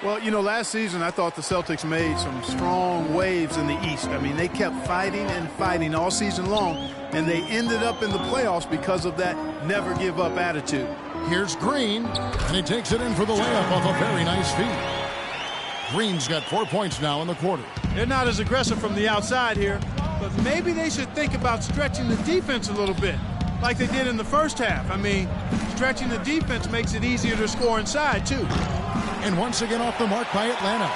Well, you know, last season I thought the Celtics made some strong waves in the East. I mean, they kept fighting and fighting all season long, and they ended up in the playoffs because of that never-give-up attitude. Here's Green, and he takes it in for the layup off a very nice feed. Green's got 4 points now in the quarter. They're not as aggressive from the outside here, but maybe they should think about stretching the defense a little bit, like they did in the first half. I mean, stretching the defense makes it easier to score inside, too. And once again off the mark by Atlanta.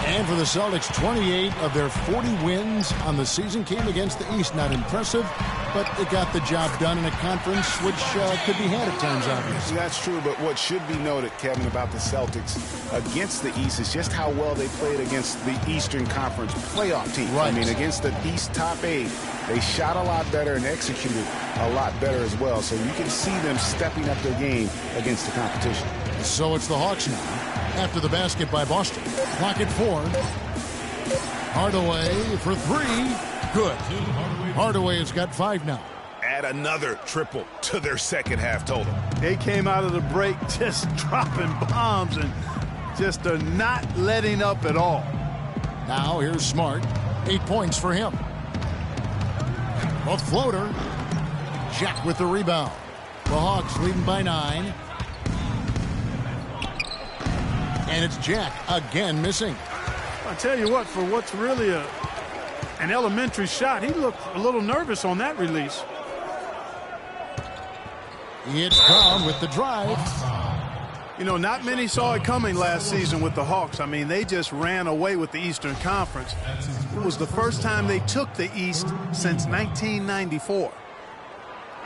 And for the Celtics, 28 of their 40 wins on the season came against the East. Not impressive, but it got the job done in a conference which could be had at times, obviously. That's true, but what should be noted, Kevin, about the Celtics against the East is just how well they played against the Eastern Conference playoff team. Right. I mean, against the East top 8, they shot a lot better and executed a lot better as well. So you can see them stepping up their game against the competition. So it's the Hawks now, after the basket by Boston. Clock at 4. Hardaway for 3. Good. Hardaway has got 5 now. Add another triple to their second half total. They came out of the break just dropping bombs and just are not letting up at all. Now here's Smart. 8 points for him. Both floater. Jack with the rebound. The Hawks leading by 9. And it's Jack again missing. I tell you what, for what's really an elementary shot, he looked a little nervous on that release. It's Brown with the drive. You know, not many saw it coming last season with the Hawks. I mean, they just ran away with the Eastern Conference. It was the first time they took the East since 1994.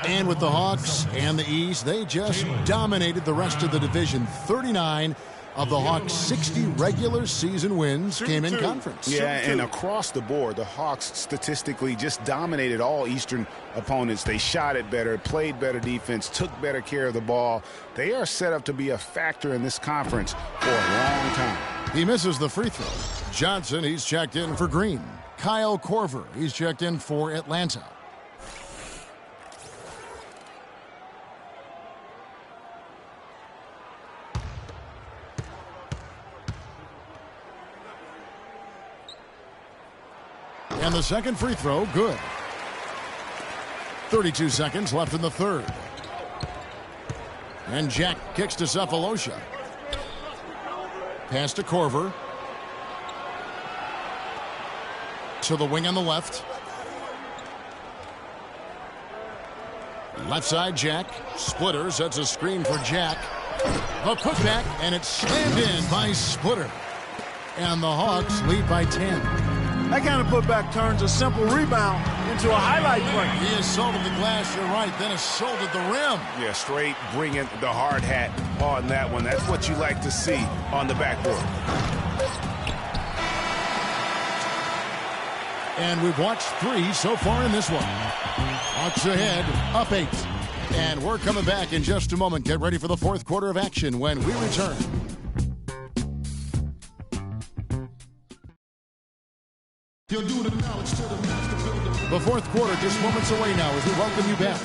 And with the Hawks and the East, they just dominated the rest of the division. 39 of the Hawks' 60 regular season wins came in conference. Yeah, and across the board, the Hawks statistically just dominated all Eastern opponents. They shot it better, played better defense, took better care of the ball. They are set up to be a factor in this conference for a long time. He misses the free throw. Johnson, he's checked in for Green. Kyle Korver, he's checked in for Atlanta. And the second free throw, good. 32 seconds left in the third. And Jack kicks to Cephalosha. Pass to Korver. To the wing on the left. Left side, Jack. Splitter sets a screen for Jack. A putback, and it's slammed in by Splitter. And the Hawks lead by 10. That kind of putback turns a simple rebound into a highlight play. He assaulted the glass, you're right, then assaulted the rim. Yeah, straight bringing the hard hat on that one. That's what you like to see on the backboard. And we've watched 3 so far in this one. Hawks ahead, up 8. And we're coming back in just a moment. Get ready for the fourth quarter of action when we return. The fourth quarter just moments away now as we welcome you back.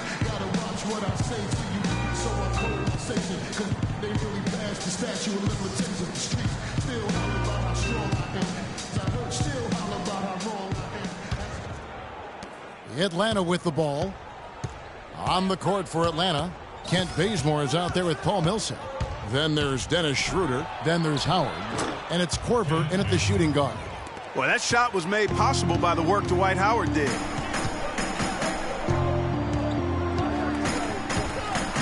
sensation. Cause they really passed the statute of limitations. The streets still holler about how strong I am. I heard still holler about how wrong I am. Atlanta with the ball. On the court for Atlanta, Kent Bazemore is out there with Paul Millsap. Then there's Dennis Schroeder. Then there's Howard. And it's Korver in at the shooting guard. Well, that shot was made possible by the work Dwight Howard did.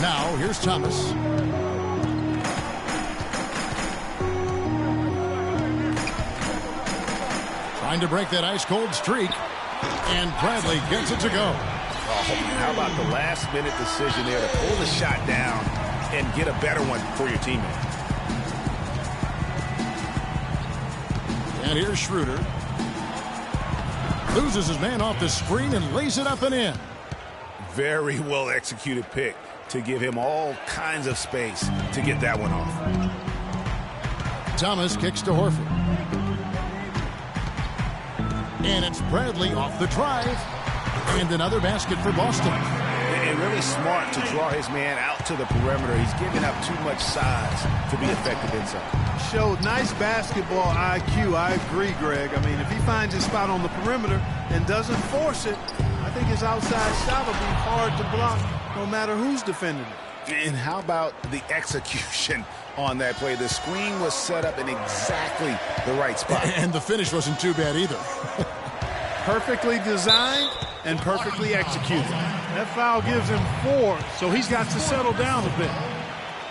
Now, here's Thomas. Trying to break that ice-cold streak. And Bradley gets it to go. Oh, how about the last-minute decision there to pull the shot down and get a better one for your teammate. And here's Schroeder. Loses his man off the screen and lays it up and in. Very well executed pick to give him all kinds of space to get that one off. Thomas kicks to Horford. And it's Bradley off the drive. And another basket for Boston. And really smart to draw his man out to the perimeter. He's giving up too much size to be effective inside. Showed nice basketball IQ. I agree, Greg. I mean, if he finds his spot on the perimeter and doesn't force it, I think his outside shot will be hard to block no matter who's defending it. And how about the execution on that play? The screen was set up in exactly the right spot. And the finish wasn't too bad either. Perfectly designed and perfectly executed. That foul gives him 4, so he's got to settle down a bit.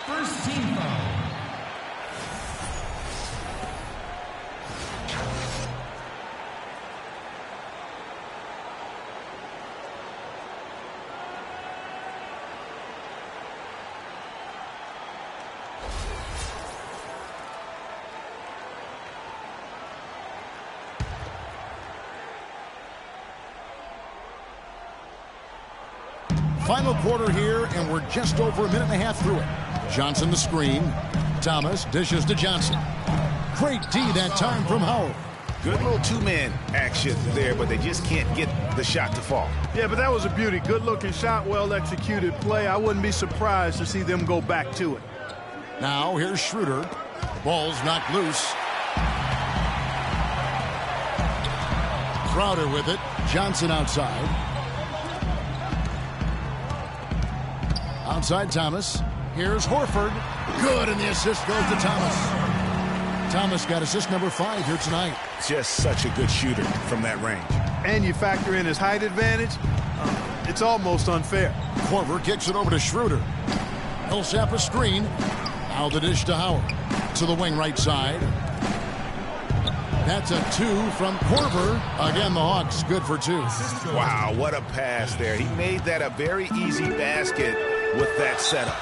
First team foul. Final quarter here, and we're just over a minute and a half through it. Johnson the screen. Thomas dishes to Johnson. Great D that time from Howard. Good little two-man action there, but they just can't get the shot to fall. Yeah, but that was a beauty. Good-looking shot, well-executed play. I wouldn't be surprised to see them go back to it. Now here's Schroeder. The ball's knocked loose. Crowder with it. Johnson outside. Outside Thomas. Here's Horford. Good, and the assist goes to Thomas. Thomas got assist number 5 here tonight. Just such a good shooter from that range. And you factor in his height advantage, it's almost unfair. Korver kicks it over to Schroeder. Millsap a screen. Now the dish to Howard. To the wing right side. That's a 2 from Korver. Again, the Hawks good for 2. Wow, what a pass there. He made that a very easy basket with that setup.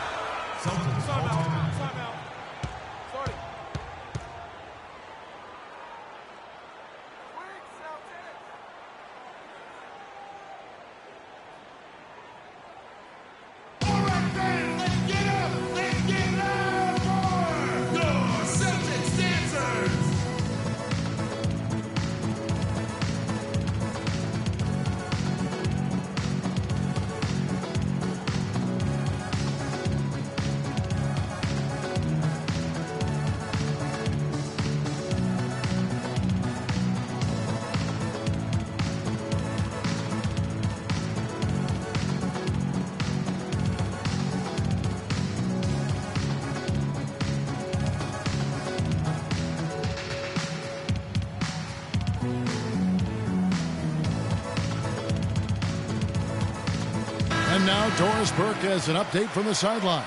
And now Doris Burke has an update from the sidelines.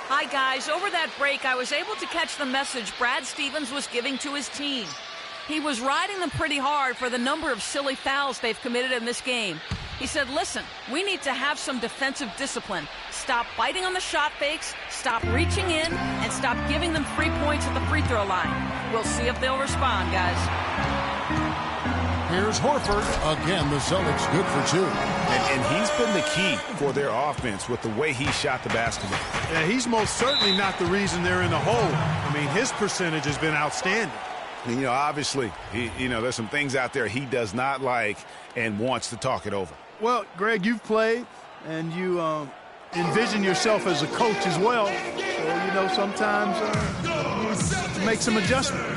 Hi, guys. Over that break, I was able to catch the message Brad Stevens was giving to his team. He was riding them pretty hard for the number of silly fouls they've committed in this game. He said, listen, we need to have some defensive discipline. Stop biting on the shot fakes, stop reaching in, and stop giving them free points at the free throw line. We'll see if they'll respond, guys. Here's Horford. Again, the Celtics good for 2. And he's been the key for their offense with the way he shot the basketball. Yeah, he's most certainly not the reason they're in the hole. I mean, his percentage has been outstanding. And, you know, obviously, there's some things out there he does not like and wants to talk it over. Well, Greg, you've played, and you envision yourself as a coach as well. So, you know, sometimes you make some adjustments.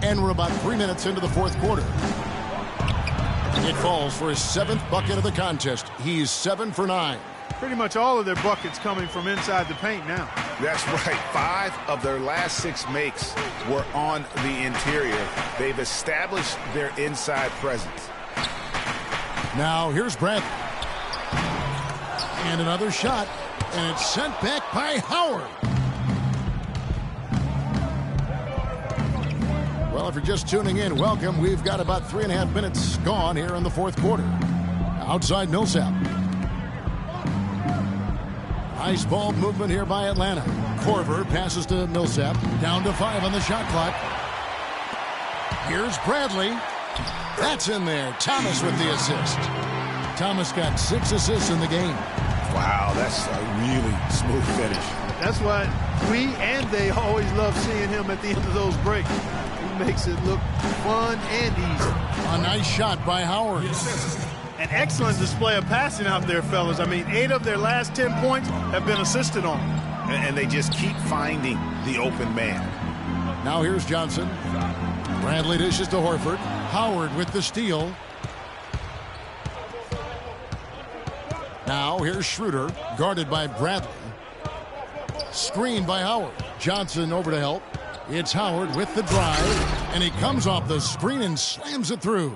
And we're about 3 minutes into the fourth quarter. It falls for his 7th bucket of the contest. He's 7 for 9. Pretty much all of their buckets coming from inside the paint now. That's right. 5 of their last 6 makes were on the interior. They've established their inside presence. Now here's Bradley. And another shot. And it's sent back by Howard. Well, if you're just tuning in, welcome. We've got about 3.5 minutes gone here in the fourth quarter. Outside Millsap. Nice ball movement here by Atlanta. Korver passes to Millsap. Down to 5 on the shot clock. Here's Bradley. That's in there. Thomas with the assist. Thomas got 6 assists in the game. Wow, that's a really smooth finish. That's why we and they always love seeing him at the end of those breaks. He makes it look fun and easy. A nice shot by Howard. An excellent display of passing out there, fellas. I mean, 8 of their last 10 points have been assisted on. And they just keep finding the open man. Now here's Johnson. Bradley dishes to Horford. Howard with the steal. Now here's Schroeder, guarded by Bradley. Screened by Howard. Johnson over to help. It's Howard with the drive, and he comes off the screen and slams it through.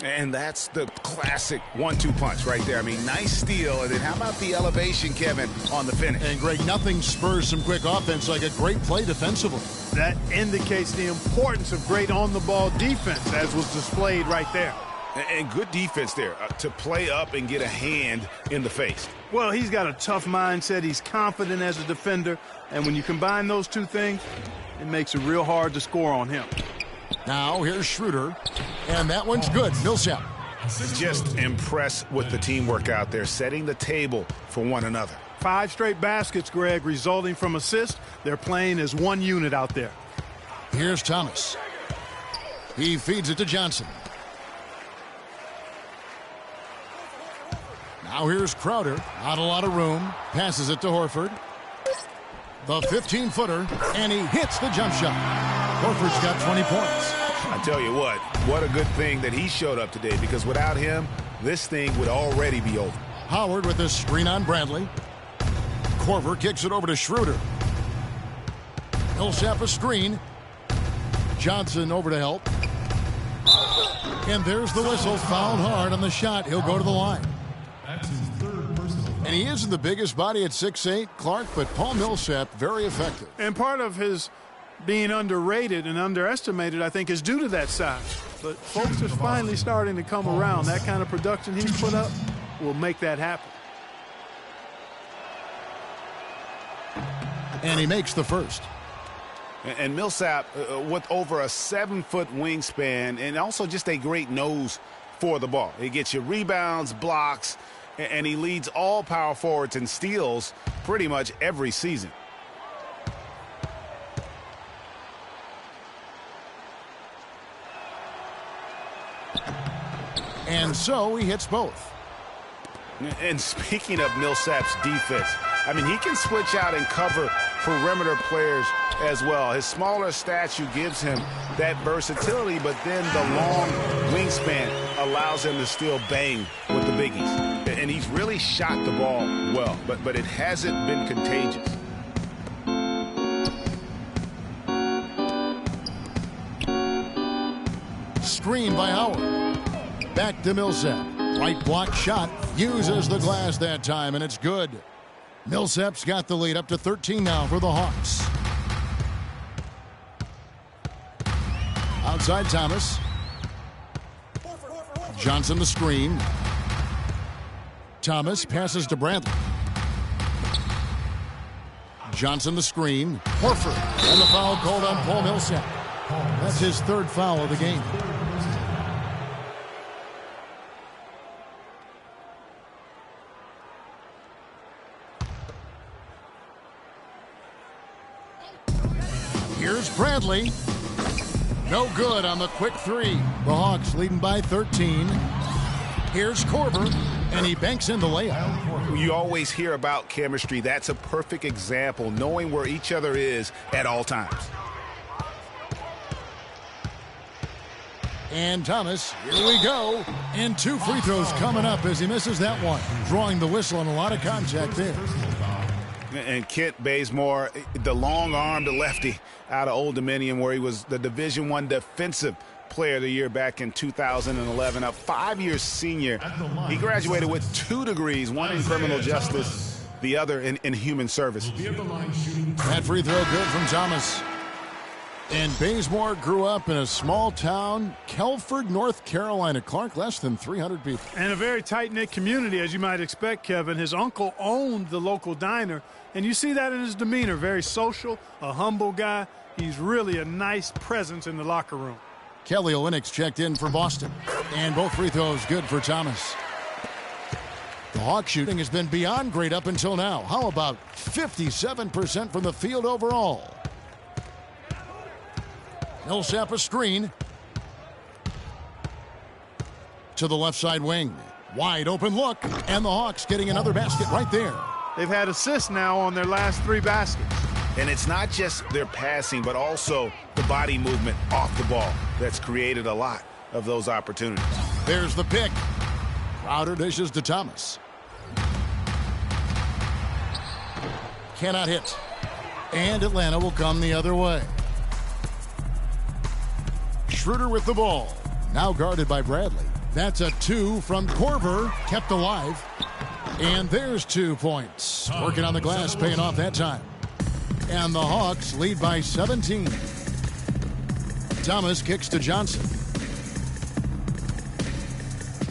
And that's the classic 1-2 punch right there. I mean, nice steal. And then how about the elevation, Kevin, on the finish? And, Greg, nothing spurs some quick offense like a great play defensively. That indicates the importance of great on-the-ball defense, as was displayed right there. And good defense there to play up and get a hand in the face. Well, he's got a tough mindset. He's confident as a defender. And when you combine those two things, it makes it real hard to score on him. Now here's Schroeder. And that one's good. Millsap. Just impressed with the teamwork out there, setting the table for one another. 5 straight baskets, Greg, resulting from assists. They're playing as one unit out there. Here's Thomas. He feeds it to Johnson. Now here's Crowder. Not a lot of room. Passes it to Horford. The 15-footer, and he hits the jump shot. Horford's got 20 points. I tell you what a good thing that he showed up today, because without him, this thing would already be over. Howard with a screen on Bradley. Korver kicks it over to Schroeder. Millsap a screen. Johnson over to help. And there's the whistle. Fouled hard on the shot. He'll go to the line. And he isn't the biggest body at 6'8", Clark, but Paul Millsap, very effective. And part of his being underrated and underestimated, I think, is due to that size. But folks are finally starting to come around. That kind of production he's put up will make that happen. And he makes the first. And Millsap, with over a 7-foot wingspan and also just a great nose for the ball. He gets you rebounds, blocks, and he leads all power forwards in steals pretty much every season. And so he hits both. And speaking of Millsap's defense, I mean, he can switch out and cover perimeter players as well. His smaller stature gives him that versatility, but then the long wingspan allows him to still bang with the biggies. And he's really shot the ball well, but it hasn't been contagious. Screen by Howard. Back to Millsap. Right block shot. Uses the glass that time, and it's good. Millsap's got the lead up to 13 now for the Hawks. Outside Thomas. Johnson the screen. Thomas passes to Bradley. Johnson the screen. Horford. And the foul called on Paul Millsap. That's his third foul of the game. Here's Bradley. No good on the quick three. The Hawks leading by 13. Here's Korver, and he banks in the layup. You always hear about chemistry. That's a perfect example, knowing where each other is at all times. And Thomas, here we go. And 2 free throws coming up as he misses that one. Drawing the whistle and a lot of contact there. And Kent Bazemore, the long-armed lefty out of Old Dominion, where he was the Division I Defensive Player of the Year back in 2011. A 5-year senior. He graduated with 2 degrees, one in criminal justice, the other in human service. That free throw good from Thomas. And Bazemore grew up in a small town, Kelford, North Carolina. Clark, less than 300 people. And a very tight-knit community, as you might expect, Kevin. His uncle owned the local diner, and you see that in his demeanor. Very social, a humble guy. He's really a nice presence in the locker room. Kelly Olynyk checked in for Boston. And both free throws good for Thomas. The Hawk shooting has been beyond great up until now. How about 57% from the field overall? Millsap a screen. To the left side wing. Wide open look. And the Hawks getting another basket right there. They've had assists now on their last 3 baskets. And it's not just their passing, but also the body movement off the ball that's created a lot of those opportunities. There's the pick. Crowder dishes to Thomas. Cannot hit. And Atlanta will come the other way. Schroeder with the ball. Now guarded by Bradley. That's a 2 from Korver. Kept alive. And there's 2 points. Working on the glass, paying off that time. And the Hawks lead by 17. Thomas kicks to Johnson.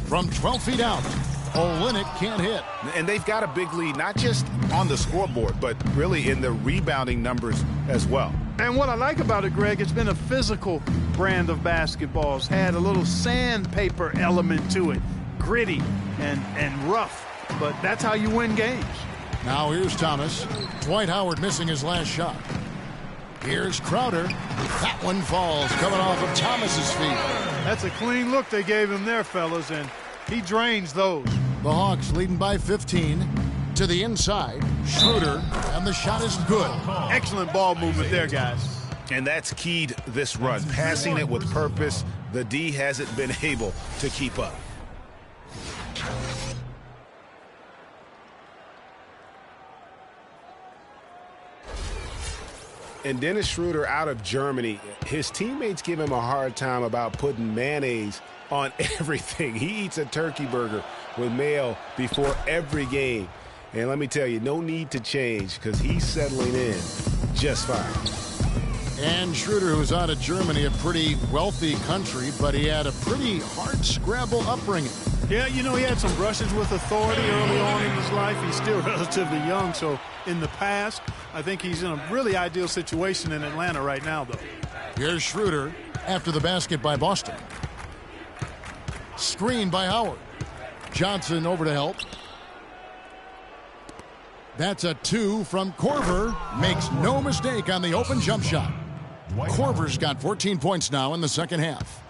From 12 feet out, Olynyk can't hit. And they've got a big lead, not just on the scoreboard, but really in the rebounding numbers as well. And what I like about it, Greg, it's been a physical brand of basketball. It's had a little sandpaper element to it. Gritty and rough. But that's how you win games. Now here's Thomas. Dwight Howard missing his last shot. Here's Crowder. That one falls, coming off of Thomas's feet. That's a clean look they gave him there, fellas, and he drains those. The Hawks leading by 15. To the inside, Schroeder, and the shot is good. Excellent ball movement there, guys. And that's keyed this run. Passing it with purpose. The D hasn't been able to keep up. And Dennis Schroeder out of Germany, his teammates give him a hard time about putting mayonnaise on everything. He eats a turkey burger with mayo before every game. And let me tell you, no need to change because he's settling in just fine. And Schroeder, who's out of Germany, a pretty wealthy country, but he had a pretty hard-scrabble upbringing. Yeah, you know, he had some brushes with authority early on in his life. He's still relatively young, so in the past, I think he's in a really ideal situation in Atlanta right now, though. Here's Schroeder after the basket by Boston. Screen by Howard. Johnson over to help. That's a 2 from Korver. Makes no mistake on the open jump shot. Korver's got 14 points now in the second half.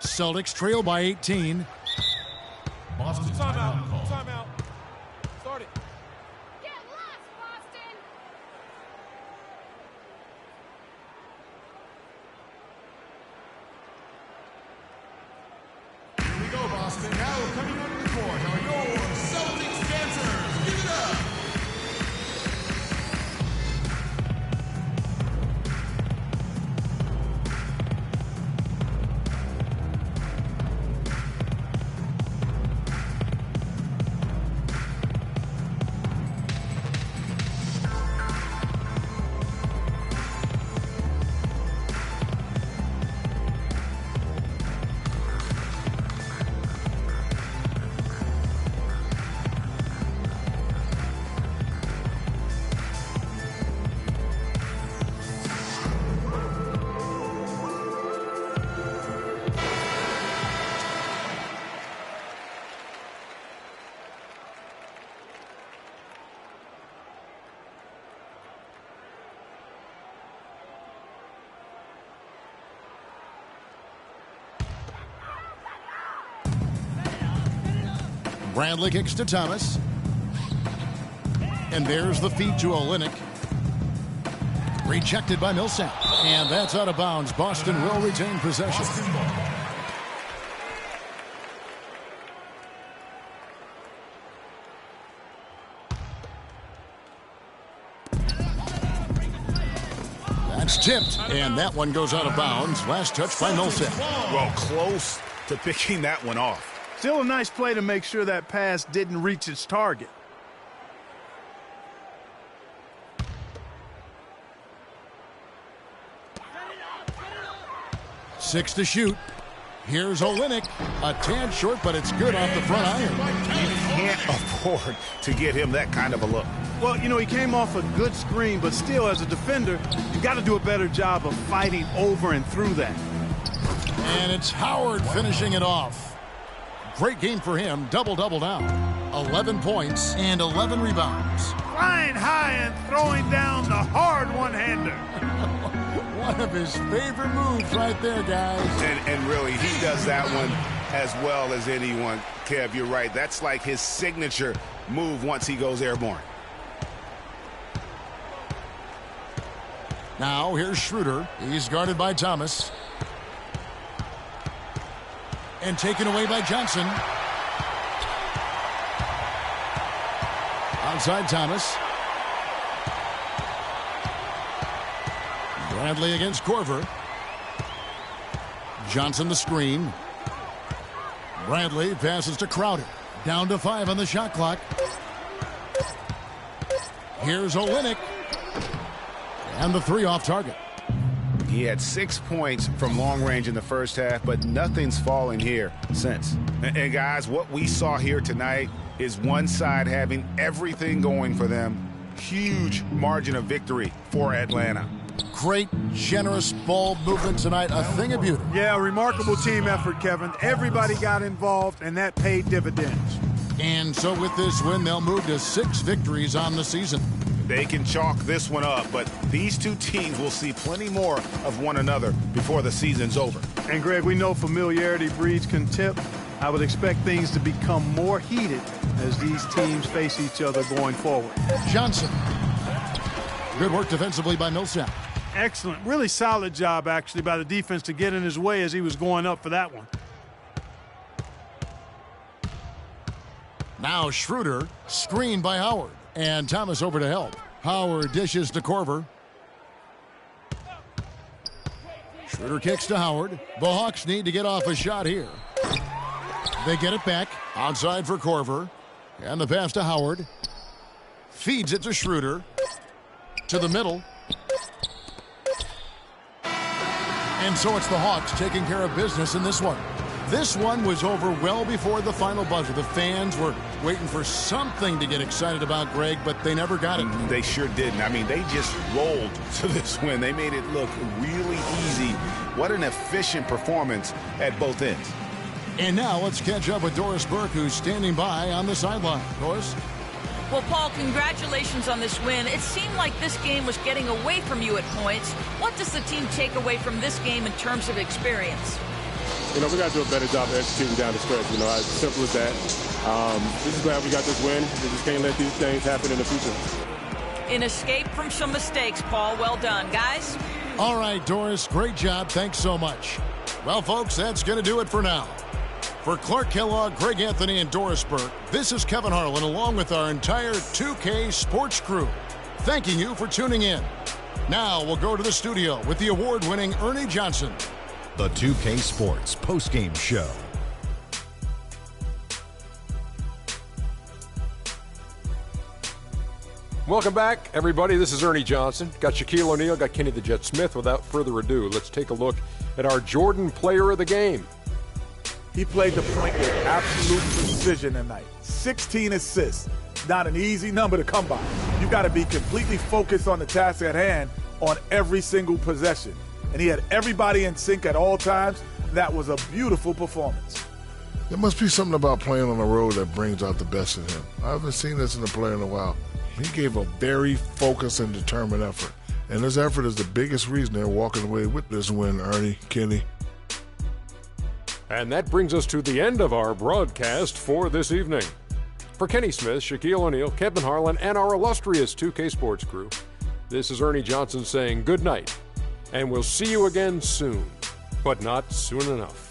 Celtics trail by 18. Boston timeout. Start it. coming on the court are your Celtics dancers. Give it up. Bradley kicks to Thomas. And there's the feed to Olynyk. Rejected by Millsap. And that's out of bounds. Boston will retain possession. That's tipped. And that one goes out of bounds. Last touch by Millsap. Well, close to picking that one off. Still a nice play to make sure that pass didn't reach its target. Six to shoot. Here's Olynyk. A tad short, but it's good off the front iron. You can't afford to get him that kind of a look. Well, you know, he came off a good screen, but still, as a defender, you got to do a better job of fighting over and through that. And it's Howard finishing it off. Great game for him. Double-double now. 11 points and 11 rebounds. Flying high and throwing down the hard one-hander. One of his favorite moves right there, guys. And really, he does that one as well as anyone. Kev, you're right. That's like his signature move once he goes airborne. Now, here's Schroeder. He's guarded by Thomas. And taken away by Johnson. Outside Thomas. Bradley against Korver. Johnson the screen. Bradley passes to Crowder. Down to 5 on the shot clock. Here's Olynyk. And the 3 off target. He had 6 points from long range in the first half, but nothing's fallen here since. And guys, what we saw here tonight is one side having everything going for them. Huge margin of victory for Atlanta. Great, generous ball movement tonight. A thing of beauty. Yeah, remarkable team effort, Kevin. Everybody got involved, and that paid dividends. And so with this win, they'll move to 6 victories on the season. They can chalk this one up, but these two teams will see plenty more of one another before the season's over. And, Greg, we know familiarity breeds contempt. I would expect things to become more heated as these teams face each other going forward. Johnson. Good work defensively by Millsap. Excellent. Really solid job, actually, by the defense to get in his way as he was going up for that one. Now Schroeder, screened by Howard. And Thomas over to help. Howard dishes to Korver. Schroeder kicks to Howard. The Hawks need to get off a shot here. They get it back. Outside for Korver. And the pass to Howard. Feeds it to Schroeder. To the middle. And so it's the Hawks taking care of business in this one. This one was over well before the final buzzer. The fans were waiting for something to get excited about, Greg, but they never got it. They sure didn't. I mean, they just rolled to this win. They made it look really easy. What an efficient performance at both ends. And now let's catch up with Doris Burke, who's standing by on the sideline. Doris? Well, Paul, congratulations on this win. It seemed like this game was getting away from you at points. What does the team take away from this game in terms of experience? You know, we got to do a better job of executing down the stretch. You know, as simple as that. Just glad we got this win. We just can't let these things happen in the future. An escape from some mistakes, Paul. Well done, guys. All right, Doris, great job. Thanks so much. Well, folks, that's going to do it for now. For Clark Kellogg, Greg Anthony, and Doris Burke, this is Kevin Harlan along with our entire 2K Sports crew, thanking you for tuning in. Now we'll go to the studio with the award-winning Ernie Johnson. The 2K Sports Postgame Show. Welcome back, everybody. This is Ernie Johnson. Got Shaquille O'Neal, got Kenny the Jet Smith. Without further ado, let's take a look at our Jordan Player of the Game. He played the point with absolute precision tonight. 16 assists. Not an easy number to come by. You got to be completely focused on the task at hand on every single possession. And he had everybody in sync at all times. That was a beautiful performance. There must be something about playing on the road that brings out the best in him. I haven't seen this in a player in a while. He gave a very focused and determined effort. And this effort is the biggest reason they're walking away with this win, Ernie, Kenny. And that brings us to the end of our broadcast for this evening. For Kenny Smith, Shaquille O'Neal, Kevin Harlan, and our illustrious 2K Sports crew, this is Ernie Johnson saying good night. And we'll see you again soon, but not soon enough.